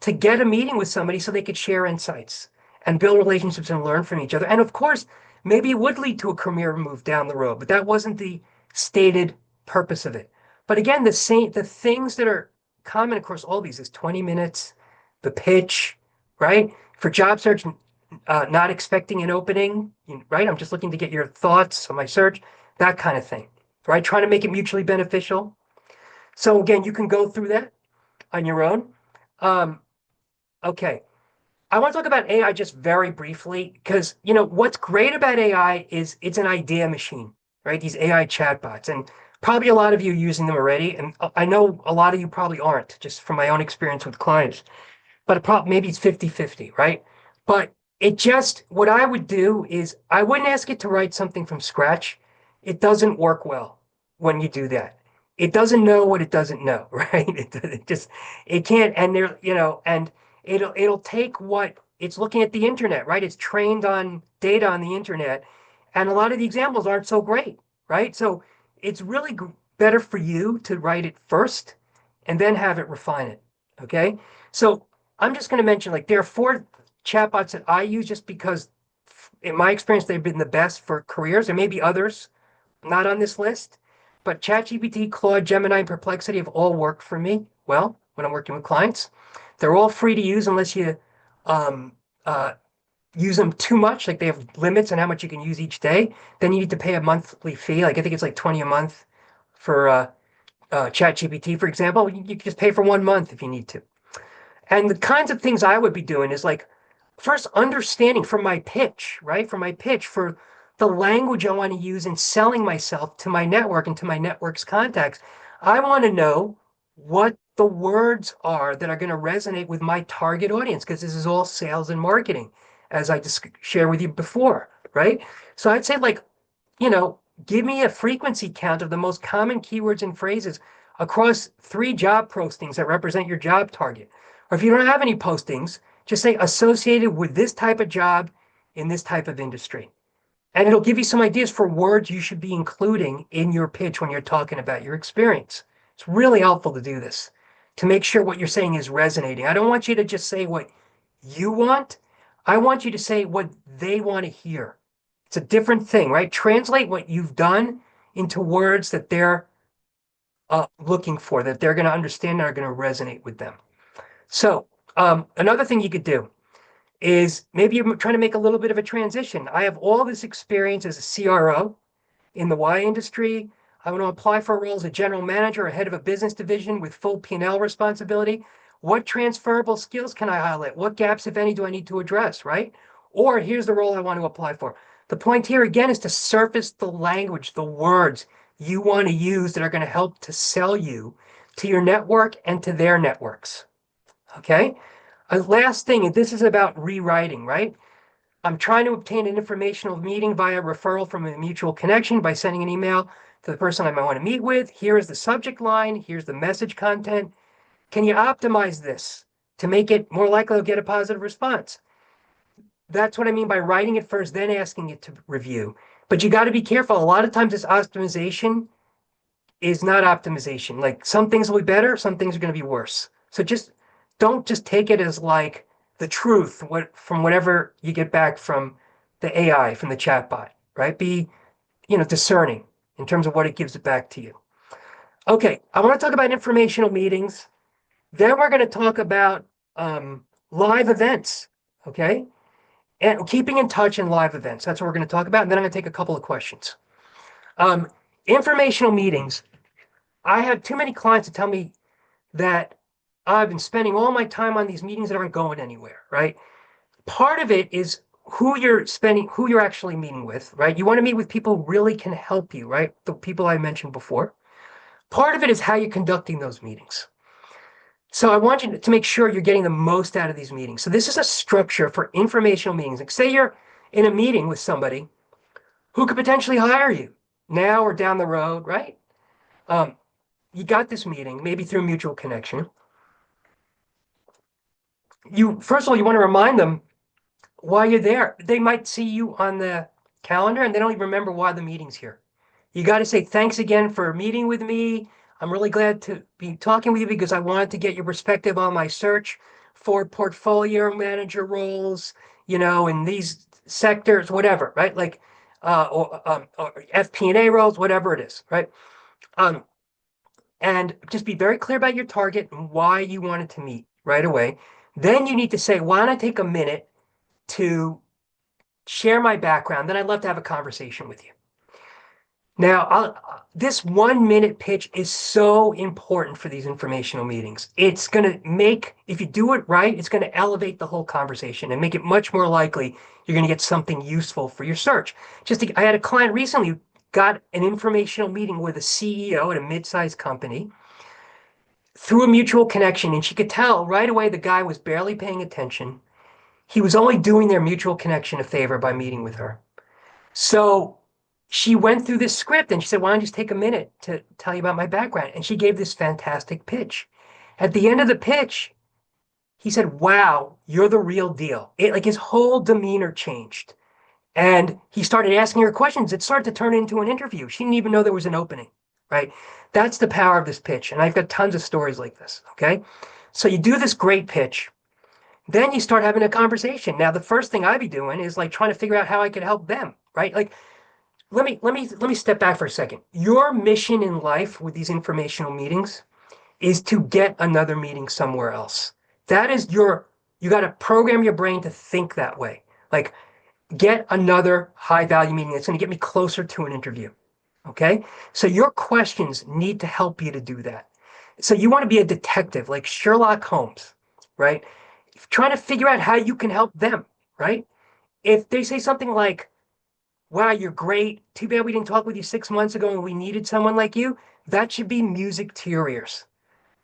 to get a meeting with somebody so they could share insights and build relationships and learn from each other. And of course, maybe it would lead to a career move down the road, but that wasn't the stated purpose of it. But again, the things that are common across all these is 20 minutes, the pitch, right? For job search, not expecting an opening, right? I'm just looking to get your thoughts on my search, that kind of thing, right? Trying to make it mutually beneficial. So again, you can go through that on your own. Um, okay. I want to talk about AI just very briefly because, what's great about AI is it's an idea machine, right? These AI chatbots, and probably a lot of you using them already. And I know a lot of you probably aren't, just from my own experience with clients, but maybe it's 50-50, right? But what I would do is I wouldn't ask it to write something from scratch. It doesn't work well when you do that. It doesn't know what it doesn't know, right? It can't, and and it'll take what it's looking at the internet, right? It's trained on data on the internet, and a lot of the examples aren't so great, right? So it's really better for you to write it first and then have it refine it. Okay. So I'm just going to mention like there are four chatbots that I use just because, in my experience, they've been the best for careers. There may be others not on this list, but ChatGPT, Claude, Gemini, and Perplexity have all worked for me well when I'm working with clients. They're all free to use unless you um, uh, use them too much, like they have limits on how much you can use each day. Then you need to pay a monthly fee. Like I think it's like 20 a month for ChatGPT, for example. You can just pay for 1 month if you need to. And the kinds of things I would be doing is like first understanding from my pitch, right? For my pitch, for the language I want to use in selling myself to my network and to my network's contacts. I want to know what the words are that are going to resonate with my target audience, because this is all sales and marketing, as I just shared with you before, right? So I'd say like, you know, give me a frequency count of the most common keywords and phrases across 3 job postings that represent your job target. Or if you don't have any postings, just say associated with this type of job in this type of industry. And it'll give you some ideas for words you should be including in your pitch when you're talking about your experience. It's really helpful to do this to make sure what you're saying is resonating. I don't want you to just say what you want. I want you to say what they want to hear. It's a different thing, right? Translate what you've done into words that they're looking for, that they're going to understand and are going to resonate with them. So another thing you could do is maybe you're trying to make a little bit of a transition. I have all this experience as a CRO in the Y industry. I want to apply for a role as a general manager or head of a business division with full P&L responsibility. What transferable skills can I highlight? What gaps, if any, do I need to address, right? Or here's the role I want to apply for. The point here again is to surface the language, the words you want to use that are going to help to sell you to your network and to their networks. Okay. Last thing, and this is about rewriting, right? I'm trying to obtain an informational meeting via referral from a mutual connection by sending an email to the person I might want to meet with. Here is the subject line. Here's the message content. Can you optimize this to make it more likely to get a positive response? That's what I mean by writing it first, then asking it to review. But you got to be careful. A lot of times this optimization is not optimization. Like some things will be better, some things are going to be worse. So don't just take it as like the truth from whatever you get back from the AI, from the chatbot, right? Be, discerning in terms of what it gives it back to you. Okay, I want to talk about informational meetings. Then we're going to talk about live events, okay? And keeping in touch in live events. That's what we're going to talk about. And then I'm going to take a couple of questions. Um, Informational meetings. I have too many clients to tell me that I've been spending all my time on these meetings that aren't going anywhere, right? Part of it is who you're actually meeting with, right? You want to meet with people who really can help you, right? The people I mentioned before. Part of it is how you're conducting those meetings. So I want you to make sure you're getting the most out of these meetings. So this is a structure for informational meetings. Like say you're in a meeting with somebody who could potentially hire you now or down the road, right? Um, you got this meeting, maybe through mutual connection. You first of all, you want to remind them why you're there. They might see you on the calendar and they don't even remember why the meeting's here. You got to say thanks again for meeting with me. I'm really glad to be talking with you because I wanted to get your perspective on my search for portfolio manager roles, in these sectors, whatever, right? Like, or FP&A roles, whatever it is, right? Um, and just be very clear about your target and why you wanted to meet right away. Then you need to say, why don't I take a minute to share my background? Then I'd love to have a conversation with you. Now, this 1 minute pitch is so important for these informational meetings. It's going to make, if you do it right, it's going to elevate the whole conversation and make it much more likely you're going to get something useful for your search. I had a client recently who got an informational meeting with a CEO at a mid-sized company through a mutual connection, and she could tell right away the guy was barely paying attention. He was only doing their mutual connection a favor by meeting with her. So she went through this script and she said, why don't you just take a minute to tell you about my background? And she gave this fantastic pitch. At the end of the pitch, he said, wow, you're the real deal. Like his whole demeanor changed. And he started asking her questions. It started to turn into an interview. She didn't even know there was an opening, right? That's the power of this pitch. And I've got tons of stories like this, okay? So you do this great pitch. Then you start having a conversation. Now, the first thing I'd be doing is like trying to figure out how I could help them, right? Like, let me step back for a second. Your mission in life with these informational meetings is to get another meeting somewhere else. That is you got to program your brain to think that way. Like, get another high value meeting that's going to get me closer to an interview. Okay. So your questions need to help you to do that. So you want to be a detective like Sherlock Holmes, right? Trying to figure out how you can help them, right? If they say something like, wow, you're great. Too bad we didn't talk with you 6 months ago and we needed someone like you. That should be music to your ears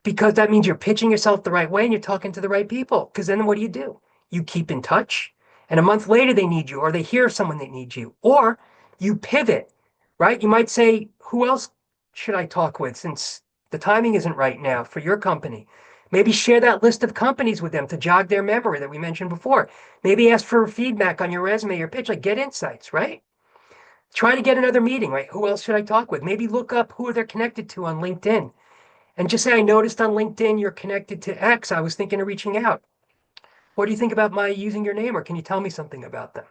because that means you're pitching yourself the right way and you're talking to the right people. Because then what do? You keep in touch and a month later they need you or they hear someone that needs you or you pivot, right? You might say, who else should I talk with since the timing isn't right now for your company? Maybe share that list of companies with them to jog their memory that we mentioned before. Maybe ask for feedback on your resume or pitch, like get insights, right? Try to get another meeting, right? Who else should I talk with? Maybe look up who they're connected to on LinkedIn and just say, I noticed on LinkedIn you're connected to X. I was thinking of reaching out. What do you think about my using your name or can you tell me something about them?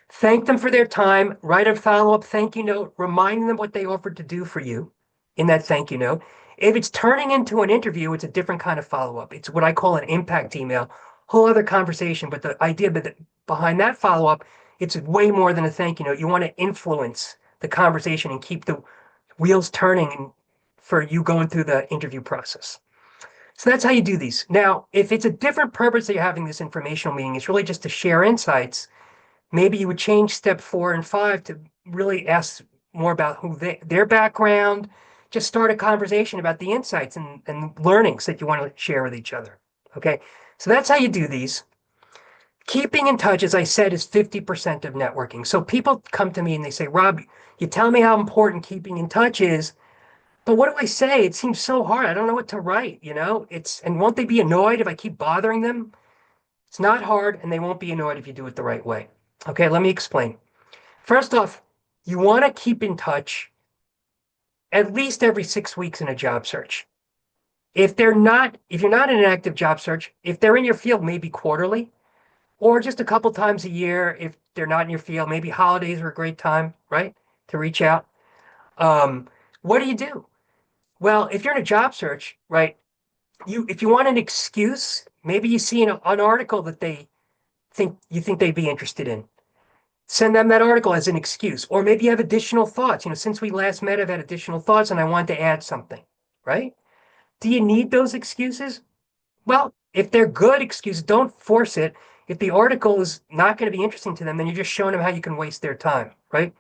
Thank them for their time, write a follow-up thank you note, reminding them what they offered to do for you in that thank you note. If it's turning into an interview, it's a different kind of follow-up. It's what I call an impact email, whole other conversation. But the idea behind that follow-up, it's way more than a thank you note. You want to influence the conversation and keep the wheels turning for you going through the interview process. So that's how you do these. Now, if it's a different purpose that you're having this informational meeting, it's really just to share insights. Maybe you would change step 4 and 5 to really ask more about their background, just start a conversation about the insights and learnings that you want to share with each other. Okay, so that's how you do these. Keeping in touch, as I said, is 50% of networking. So people come to me and they say, Rob, you tell me how important keeping in touch is, but what do I say? It seems so hard. I don't know what to write. And won't they be annoyed if I keep bothering them? It's not hard, and they won't be annoyed if you do it the right way. Okay, let me explain. First off, you want to keep in touch at least every 6 weeks in a job search. If you're not in an active job search, if they're in your field, maybe quarterly, or just a couple times a year. If they're not in your field, maybe holidays are a great time, right, to reach out. Um, what do you do? Well, if you're in a job search, right, if you want an excuse, maybe you see an article that think they'd be interested in. Send them that article as an excuse. Or maybe you have additional thoughts. Since we last met, I've had additional thoughts and I want to add something, right? Do you need those excuses? Well, if they're good excuses, don't force it. If the article is not going to be interesting to them, then you're just showing them how you can waste their time, right?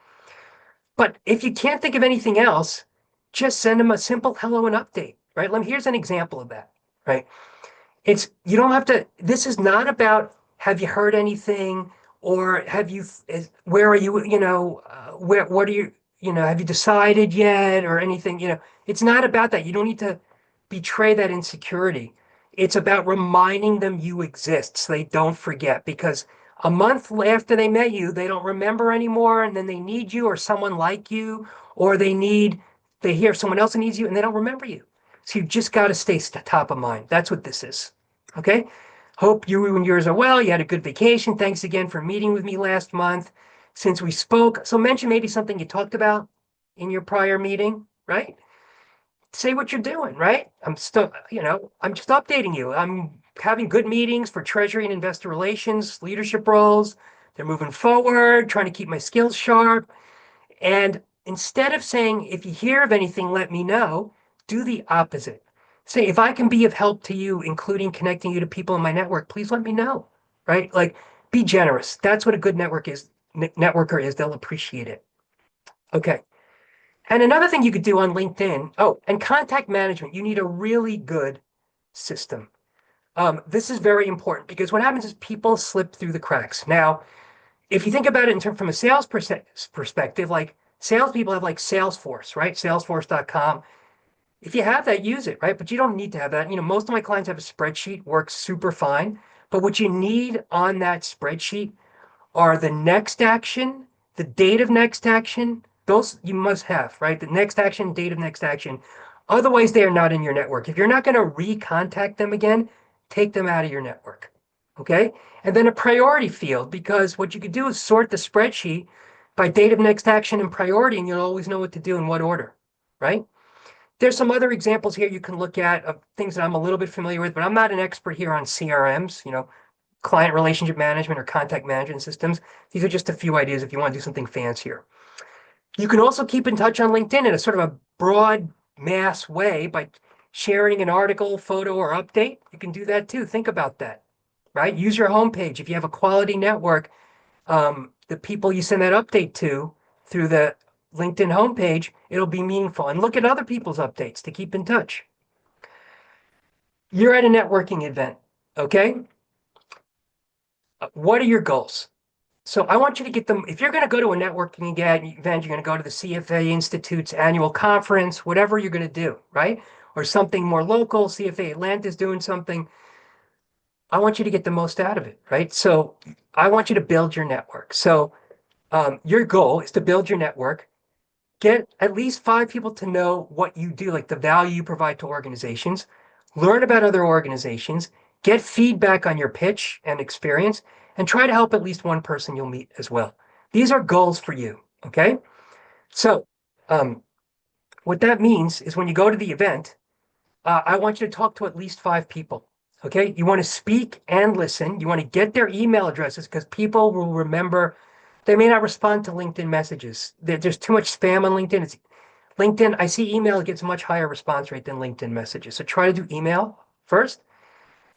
But if you can't think of anything else, just send them a simple hello and update, right? Here's an example of that, right? You don't have to, this is not about have you heard anything Or where are you, what are you, have you decided yet or anything? It's not about that. You don't need to betray that insecurity. It's about reminding them you exist so they don't forget because a month after they met you, they don't remember anymore. And then they need you or someone like you, or they hear someone else needs you and they don't remember you. So you've just got to stay top of mind. That's what this is. Okay. Hope you and yours are well. You had a good vacation. Thanks again for meeting with me last month since we spoke. So mention maybe something you talked about in your prior meeting, right? Say what you're doing, right? I'm just updating you. I'm having good meetings for treasury and investor relations, leadership roles. They're moving forward, trying to keep my skills sharp. And instead of saying, if you hear of anything, let me know, do the opposite. Say, if I can be of help to you, including connecting you to people in my network, please let me know, right? Like, be generous. That's what a good networker is. They'll appreciate it. Okay. And another thing you could do on LinkedIn, oh, and contact management, you need a really good system. This is very important because what happens is people slip through the cracks. Now, if you think about it from a sales perspective, like salespeople have like Salesforce, right? Salesforce.com. If you have that, use it, right? But you don't need to have that. Most of my clients have a spreadsheet, works super fine. But what you need on that spreadsheet are the next action, the date of next action. Those you must have, right? The next action, date of next action. Otherwise, they are not in your network. If you're not going to recontact them again, take them out of your network. Okay. And then a priority field, because what you could do is sort the spreadsheet by date of next action and priority, and you'll always know what to do in what order, right? There's some other examples here you can look at of things that I'm a little bit familiar with, but I'm not an expert here on CRMs, client relationship management or contact management systems. These are just a few ideas if you want to do something fancier. You can also keep in touch on LinkedIn in a sort of a broad mass way by sharing an article, photo, or update. You can do that too. Think about that, right? Use your homepage. If you have a quality network, the people you send that update to through the LinkedIn homepage, it'll be meaningful. And look at other people's updates to keep in touch. You're at a networking event, okay? What are your goals? So I want you to get them. If you're going to go to a networking event, you're going to go to the CFA Institute's annual conference, whatever you're going to do, right? Or something more local, CFA Atlanta is doing something. I want you to get the most out of it, right? So I want you to build your network. So your goal is to build your network, get at least 5 people to know what you do, like the value you provide to organizations, learn about other organizations, get feedback on your pitch and experience, and try to help at least one person you'll meet as well. These are goals for you. Okay. So, what that means is when you go to the event, I want you to talk to at least 5 people. Okay. You want to speak and listen. You want to get their email addresses because people will remember. They may not respond to LinkedIn messages. There's too much spam on LinkedIn. LinkedIn, I see email gets a much higher response rate than LinkedIn messages. So try to do email first.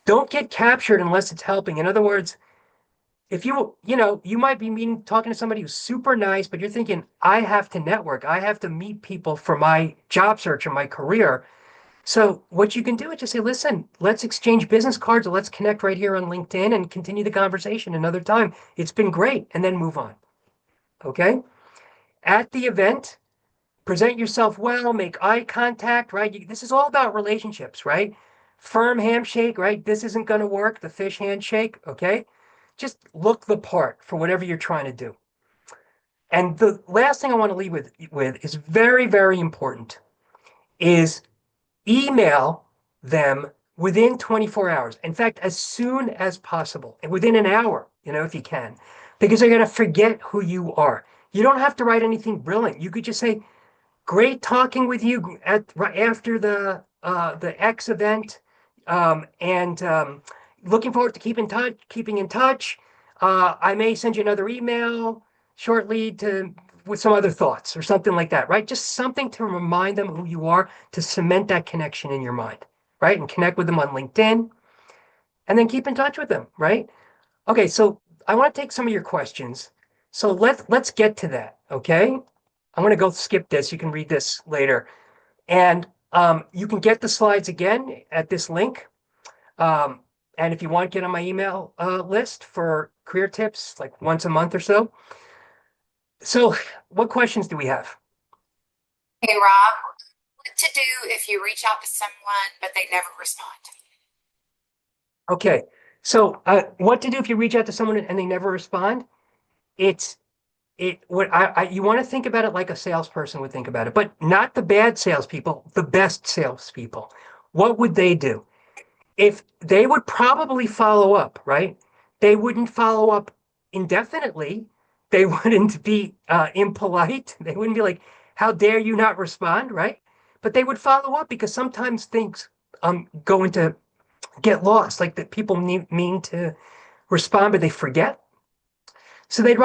Don't get captured unless it's helping. In other words, if you might be talking to somebody who's super nice, but you're thinking, I have to network. I have to meet people for my job search or my career. So what you can do is just say, listen, let's exchange business cards or let's connect right here on LinkedIn and continue the conversation another time. It's been great. And then move on. Okay. At the event, present yourself well, make eye contact, right? This is all about relationships, right? Firm handshake, right? This isn't going to work. The fish handshake, okay? Just look the part for whatever you're trying to do. And the last thing I want to leave with is very, very important is email them within 24 hours. In fact, as soon as possible, and within an hour, if you can, because they're going to forget who you are. You don't have to write anything brilliant. You could just say, great talking with you right after the X event, and looking forward to keeping in touch. I may send you another email shortly with some other thoughts or something like that, right? Just something to remind them who you are to cement that connection in your mind, right? And connect with them on LinkedIn, and then keep in touch with them, right? Okay, so I want to take some of your questions. So let's get to that, okay? I'm going to go skip this. You can read this later. And you can get the slides again at this link. And if you want, get on my email list for career tips like once a month or so. So, what questions do we have? Hey Rob, what to do if you reach out to someone but they never respond? Okay. So, what to do if you reach out to someone and they never respond? It's what you want to think about it like a salesperson would think about it, but not the bad salespeople, the best salespeople. What would they do? If they would probably follow up, right? They wouldn't follow up indefinitely. They wouldn't be impolite. They wouldn't be like, "How dare you not respond?" Right? But they would follow up because sometimes things going to get lost. Like that people mean to respond, but they forget. So they might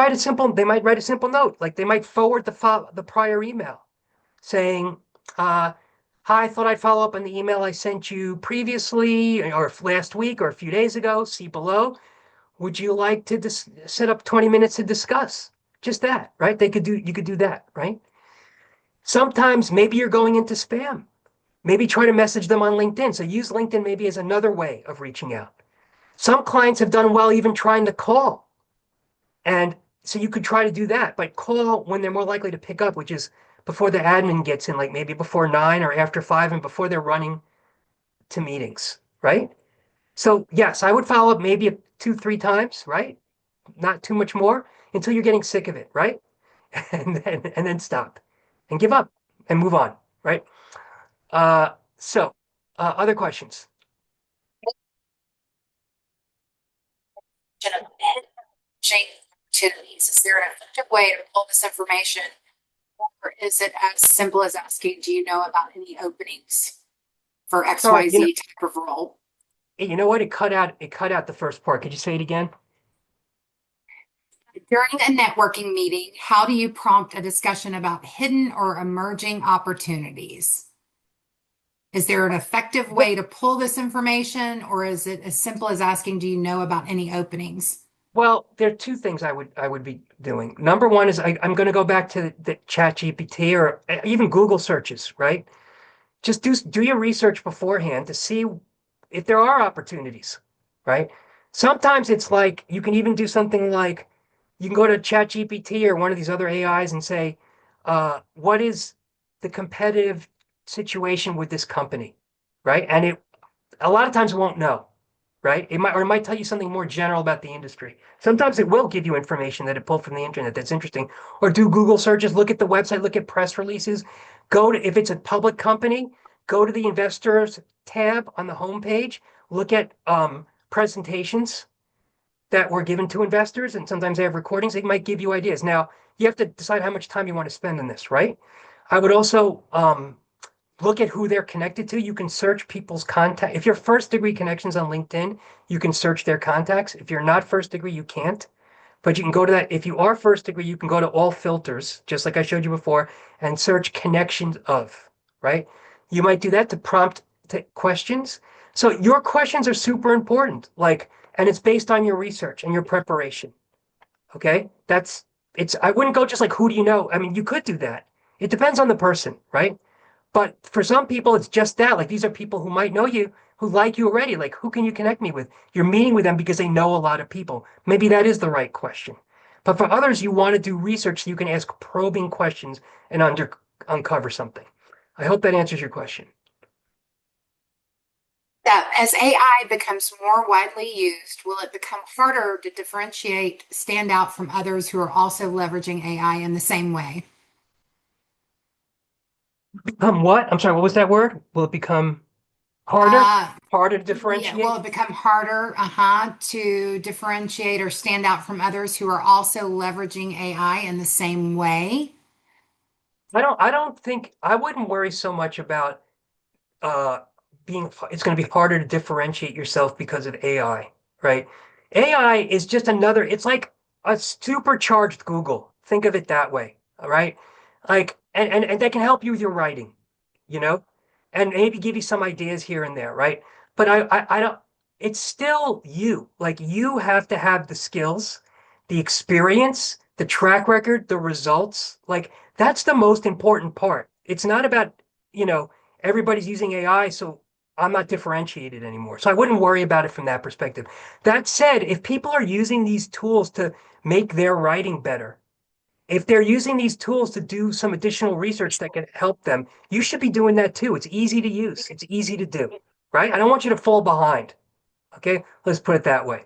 write a simple note, like they might forward the prior email saying, uh, "Hi, I thought I'd follow up on the email I sent you previously or last week or a few days ago. See below. Would you like to set up 20 minutes to discuss?" Just that, right? You could do that, right? Sometimes maybe you're going into spam. Maybe try to message them on LinkedIn. So use LinkedIn maybe as another way of reaching out. Some clients have done well even trying to call. And so you could try to do that, but call when they're more likely to pick up, which is before the admin gets in, like maybe before 9 or after 5 and before they're running to meetings, right? So yes, I would follow up maybe 2, 3 times, right? Not too much more until you're getting sick of it, right? And then stop and give up and move on, right? So other questions. Change opportunities. Is there an effective way to pull this information, or is it as simple as asking, "Do you know about any openings for Sorry, XYZ type of role?" you know what? It cut out the first part. Could you say it again? During a networking meeting, how do you prompt a discussion about hidden or emerging opportunities? Is there an effective Well, way to pull this information, or is it as simple as asking, "Do you know about any openings?" Well, there are two things I would be doing. Number one is I'm going to go back to the Chat GPT or even Google searches, right? Just do your research beforehand to see if there are opportunities, right? Sometimes it's like you can even do something like you can go to Chat GPT or one of these other AIs and say, what is the competitive situation with this company, right? And it a lot of times it won't know, right? It might tell you something more general about the industry. Sometimes it will give you information that it pulled from the internet that's interesting. Or do Google searches, look at the website, look at press releases. If it's a public company, go to the investors tab on the homepage, look at presentations that were given to investors, and sometimes they have recordings. They might give you ideas. Now, you have to decide how much time you want to spend on this, right? I would also look at who they're connected to. You can search people's contact. If you're first degree connections on LinkedIn, you can search their contacts. If you're not first degree, you can't. But you can go to that. If you are first degree, you can go to all filters, just like I showed you before, and search connections of, right? You might do that to prompt questions. So your questions are super important. And it's based on your research and your preparation. Okay. I wouldn't go just like, who do you know? I mean, you could do that. It depends on the person, right? But for some people, it's just that. Like these are people who might know you, who like you already. Like, who can you connect me with? You're meeting with them because they know a lot of people. Maybe that is the right question. But for others, you want to do research so you can ask probing questions and uncover something. I hope that answers your question. That as AI becomes more widely used, will it become harder to differentiate, stand out from others who are also leveraging AI in the same way? What? I'm sorry, what was that word? Will it become harder? Uh, Harder to yeah, will differentiate? it become harder, to differentiate or stand out from others who are also leveraging AI in the same way? I don't think I wouldn't worry so much about uh it's going to be harder to differentiate yourself because of AI, right? AI is just it's like a supercharged Google. Think of it that way, all right? And that can help you with your writing, you know, and maybe give you some ideas here and there, right? But I don't, it's still you. Like you have to have the skills, the experience, the track record, the results. Like that's the most important part. It's not about, you know, everybody's using AI, so I'm not differentiated anymore. So I wouldn't worry about it from that perspective. That said, if people are using these tools to make their writing better, if they're using these tools to do some additional research that can help them, you should be doing that too. It's easy to use. It's easy to do, right? I don't want you to fall behind. Okay, let's put it that way.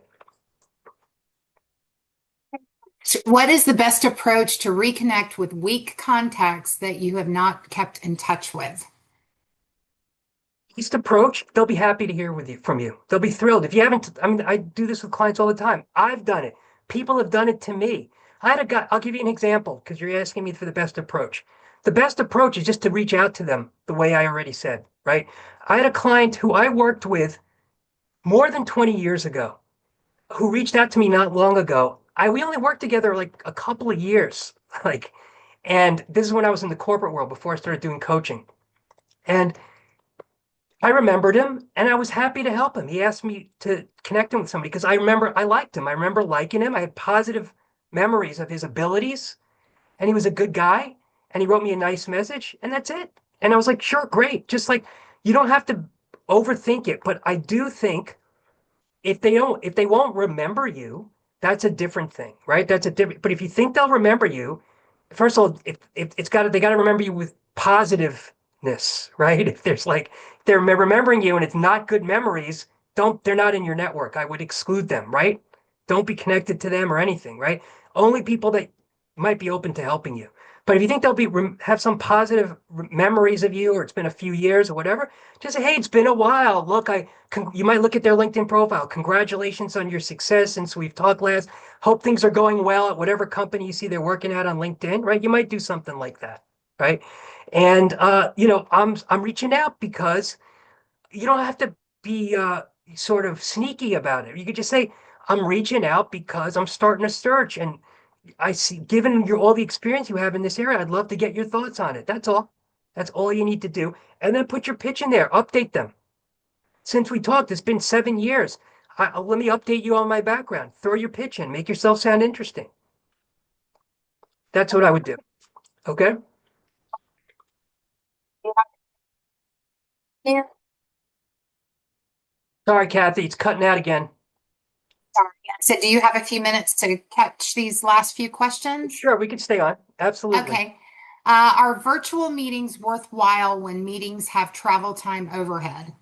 What is the best approach to reconnect with weak contacts that you have not kept in touch with? East approach, they'll be happy to hear from you. They'll be thrilled. If you haven't, I mean, I do this with clients all the time. I've done it. People have done it to me. I had a guy, I'll give you an example because you're asking me for the best approach. The best approach is just to reach out to them the way I already said, right? I had a client who I worked with more than 20 years ago who reached out to me not long ago. We only worked together like a couple of years, like, and this is when I was in the corporate world before I started doing coaching. And I remembered him and I was happy to help him. He asked me to connect him with somebody because I remember I liked him. I remember liking him. I had positive memories of his abilities and he was a good guy and he wrote me a nice message and that's it. And I was like, sure, great. Just like you don't have to overthink it. But I do think if they won't remember you, that's a different thing, right? That's a different, but if you think they'll remember you, first of all, if it's got to, they got to remember you with positiveness, right? If there's like, if they're remembering you and it's not good memories, they're not in your network. I would exclude them, right? Don't be connected to them or anything, right? Only people that might be open to helping you. But if you think they'll have some positive memories of you, or it's been a few years or whatever, just say, hey, it's been a while. Look, you might look at their LinkedIn profile. Congratulations on your success since we've talked last. Hope things are going well at whatever company you see they're working at on LinkedIn, right? You might do something like that, right? And I'm reaching out because you don't have to be sort of sneaky about it. You could just say, I'm reaching out because I'm starting a search, and I see, given all the experience you have in this area, I'd love to get your thoughts on it. That's all. That's all you need to do. And then put your pitch in there, update them. Since we talked, it's been 7 years. Let me update you on my background. Throw your pitch in, make yourself sound interesting. That's what I would do. Okay. Yeah. Sorry, Kathy, it's cutting out again. Sorry. So, do you have a few minutes to catch these last few questions? Sure, we could stay on. Absolutely. Okay. Are virtual meetings worthwhile when meetings have travel time overhead?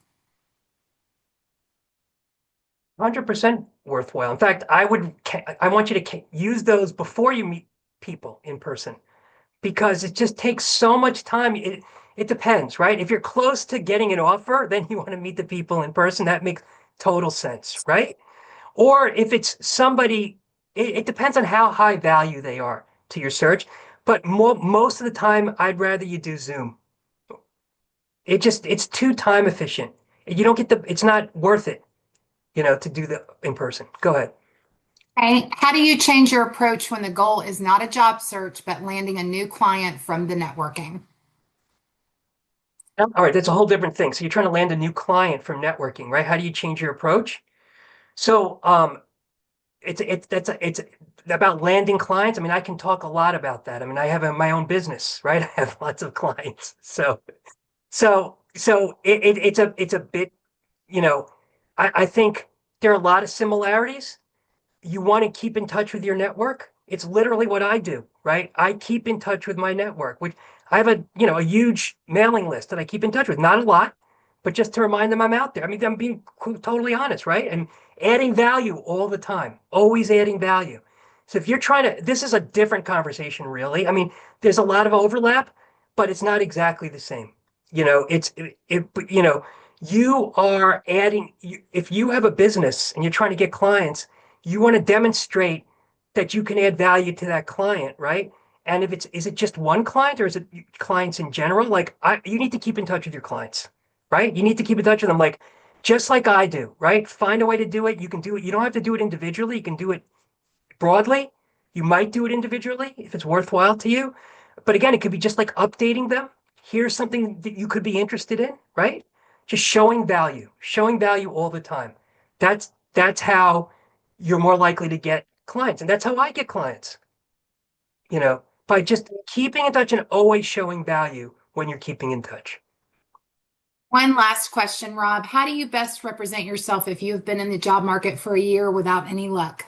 100% worthwhile. In fact, I want you to use those before you meet people in person because it just takes so much time. It depends, right? If you're close to getting an offer, then you want to meet the people in person. That makes total sense, right? Or if it's somebody, it depends on how high value they are to your search. But most of the time, I'd rather you do Zoom. It's too time efficient. You don't get it's not worth it, to do the in person. Go ahead. Okay. How do you change your approach when the goal is not a job search, but landing a new client from the networking? All right, that's a whole different thing. So you're trying to land a new client from networking, right? How do you change your approach? So it's about landing clients. I mean, I can talk a lot about that. I mean, I have my own business, right? I have lots of clients. It's a bit, you know, I think there are a lot of similarities. You want to keep in touch with your network. It's literally what I do, right? I keep in touch with my network, which I have a huge mailing list that I keep in touch with. Not a lot, but just to remind them I'm out there. I mean, I'm being totally honest, right? And adding value all the time, always adding value. So if you're trying to, this is a different conversation, really. I mean, there's a lot of overlap, but it's not exactly the same. You are adding, if you have a business and you're trying to get clients, you want to demonstrate that you can add value to that client, right? And if is it just one client or is it clients in general? Like you need to keep in touch with your clients, right? You need to keep in touch with them, like just like I do, right? Find a way to do it. You can do it. You don't have to do it individually. You can do it broadly. You might do it individually if it's worthwhile to you. But again, it could be just like updating them. Here's something that you could be interested in, right? Just showing value all the time. That's how you're more likely to get clients. And that's how I get clients, by just keeping in touch and always showing value when you're keeping in touch. One last question, Rob. How do you best represent yourself if you have been in the job market for a year without any luck?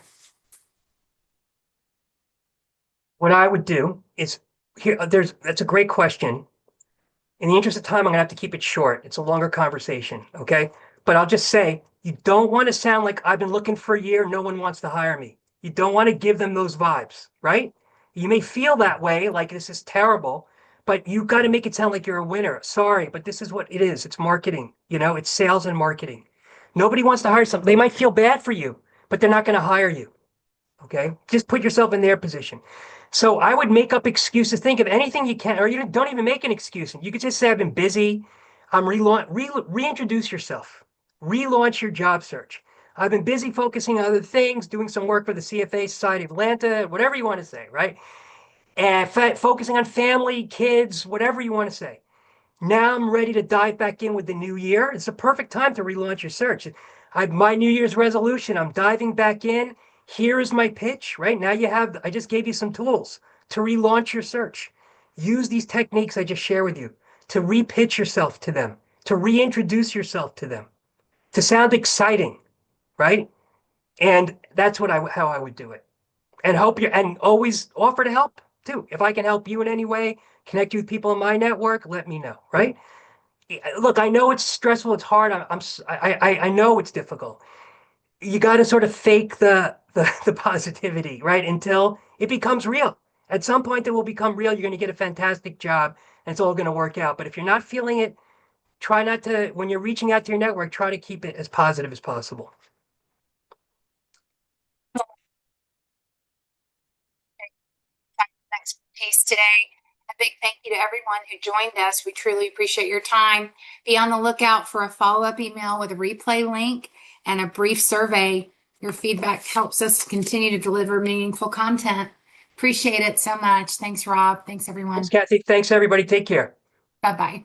What I would do is here, that's a great question. In the interest of time, I'm gonna have to keep it short. It's a longer conversation, okay? But I'll just say you don't want to sound like I've been looking for a year, no one wants to hire me. You don't want to give them those vibes, right? You may feel that way, like this is terrible, but you got to make it sound like you're a winner. Sorry, but this is what it is. It's marketing, it's sales and marketing. Nobody wants to hire something. They might feel bad for you, but they're not going to hire you. Okay. Just put yourself in their position. So I would make up excuses. Think of anything you can, or you don't even make an excuse. You could just say, I've been busy. I'm reintroduce yourself, relaunch your job search. I've been busy focusing on other things, doing some work for the CFA Society of Atlanta, whatever you want to say, right? And focusing on family, kids, whatever you want to say. Now I'm ready to dive back in with the new year. It's a perfect time to relaunch your search. My New Year's resolution, I'm diving back in. Here is my pitch, right? Now I just gave you some tools to relaunch your search. Use these techniques I just share with you to repitch yourself to them, to reintroduce yourself to them, to sound exciting, right? And that's how I would do it. And always offer to help too. If I can help you in any way, connect you with people in my network, let me know, right? Look, I know it's stressful, it's hard. I know it's difficult. You got to sort of fake the positivity, right? Until it becomes real. At some point, it will become real. You're going to get a fantastic job, and it's all going to work out. But if you're not feeling it, try not to. When you're reaching out to your network, try to keep it as positive as possible. Expertise today. A big thank you to everyone who joined us. We truly appreciate your time. Be on the lookout for a follow-up email with a replay link and a brief survey. Your feedback helps us continue to deliver meaningful content. Appreciate it so much. Thanks, Rob. Thanks, Thanks, everyone. Kathy. Thanks, everybody. Take care. Bye-bye.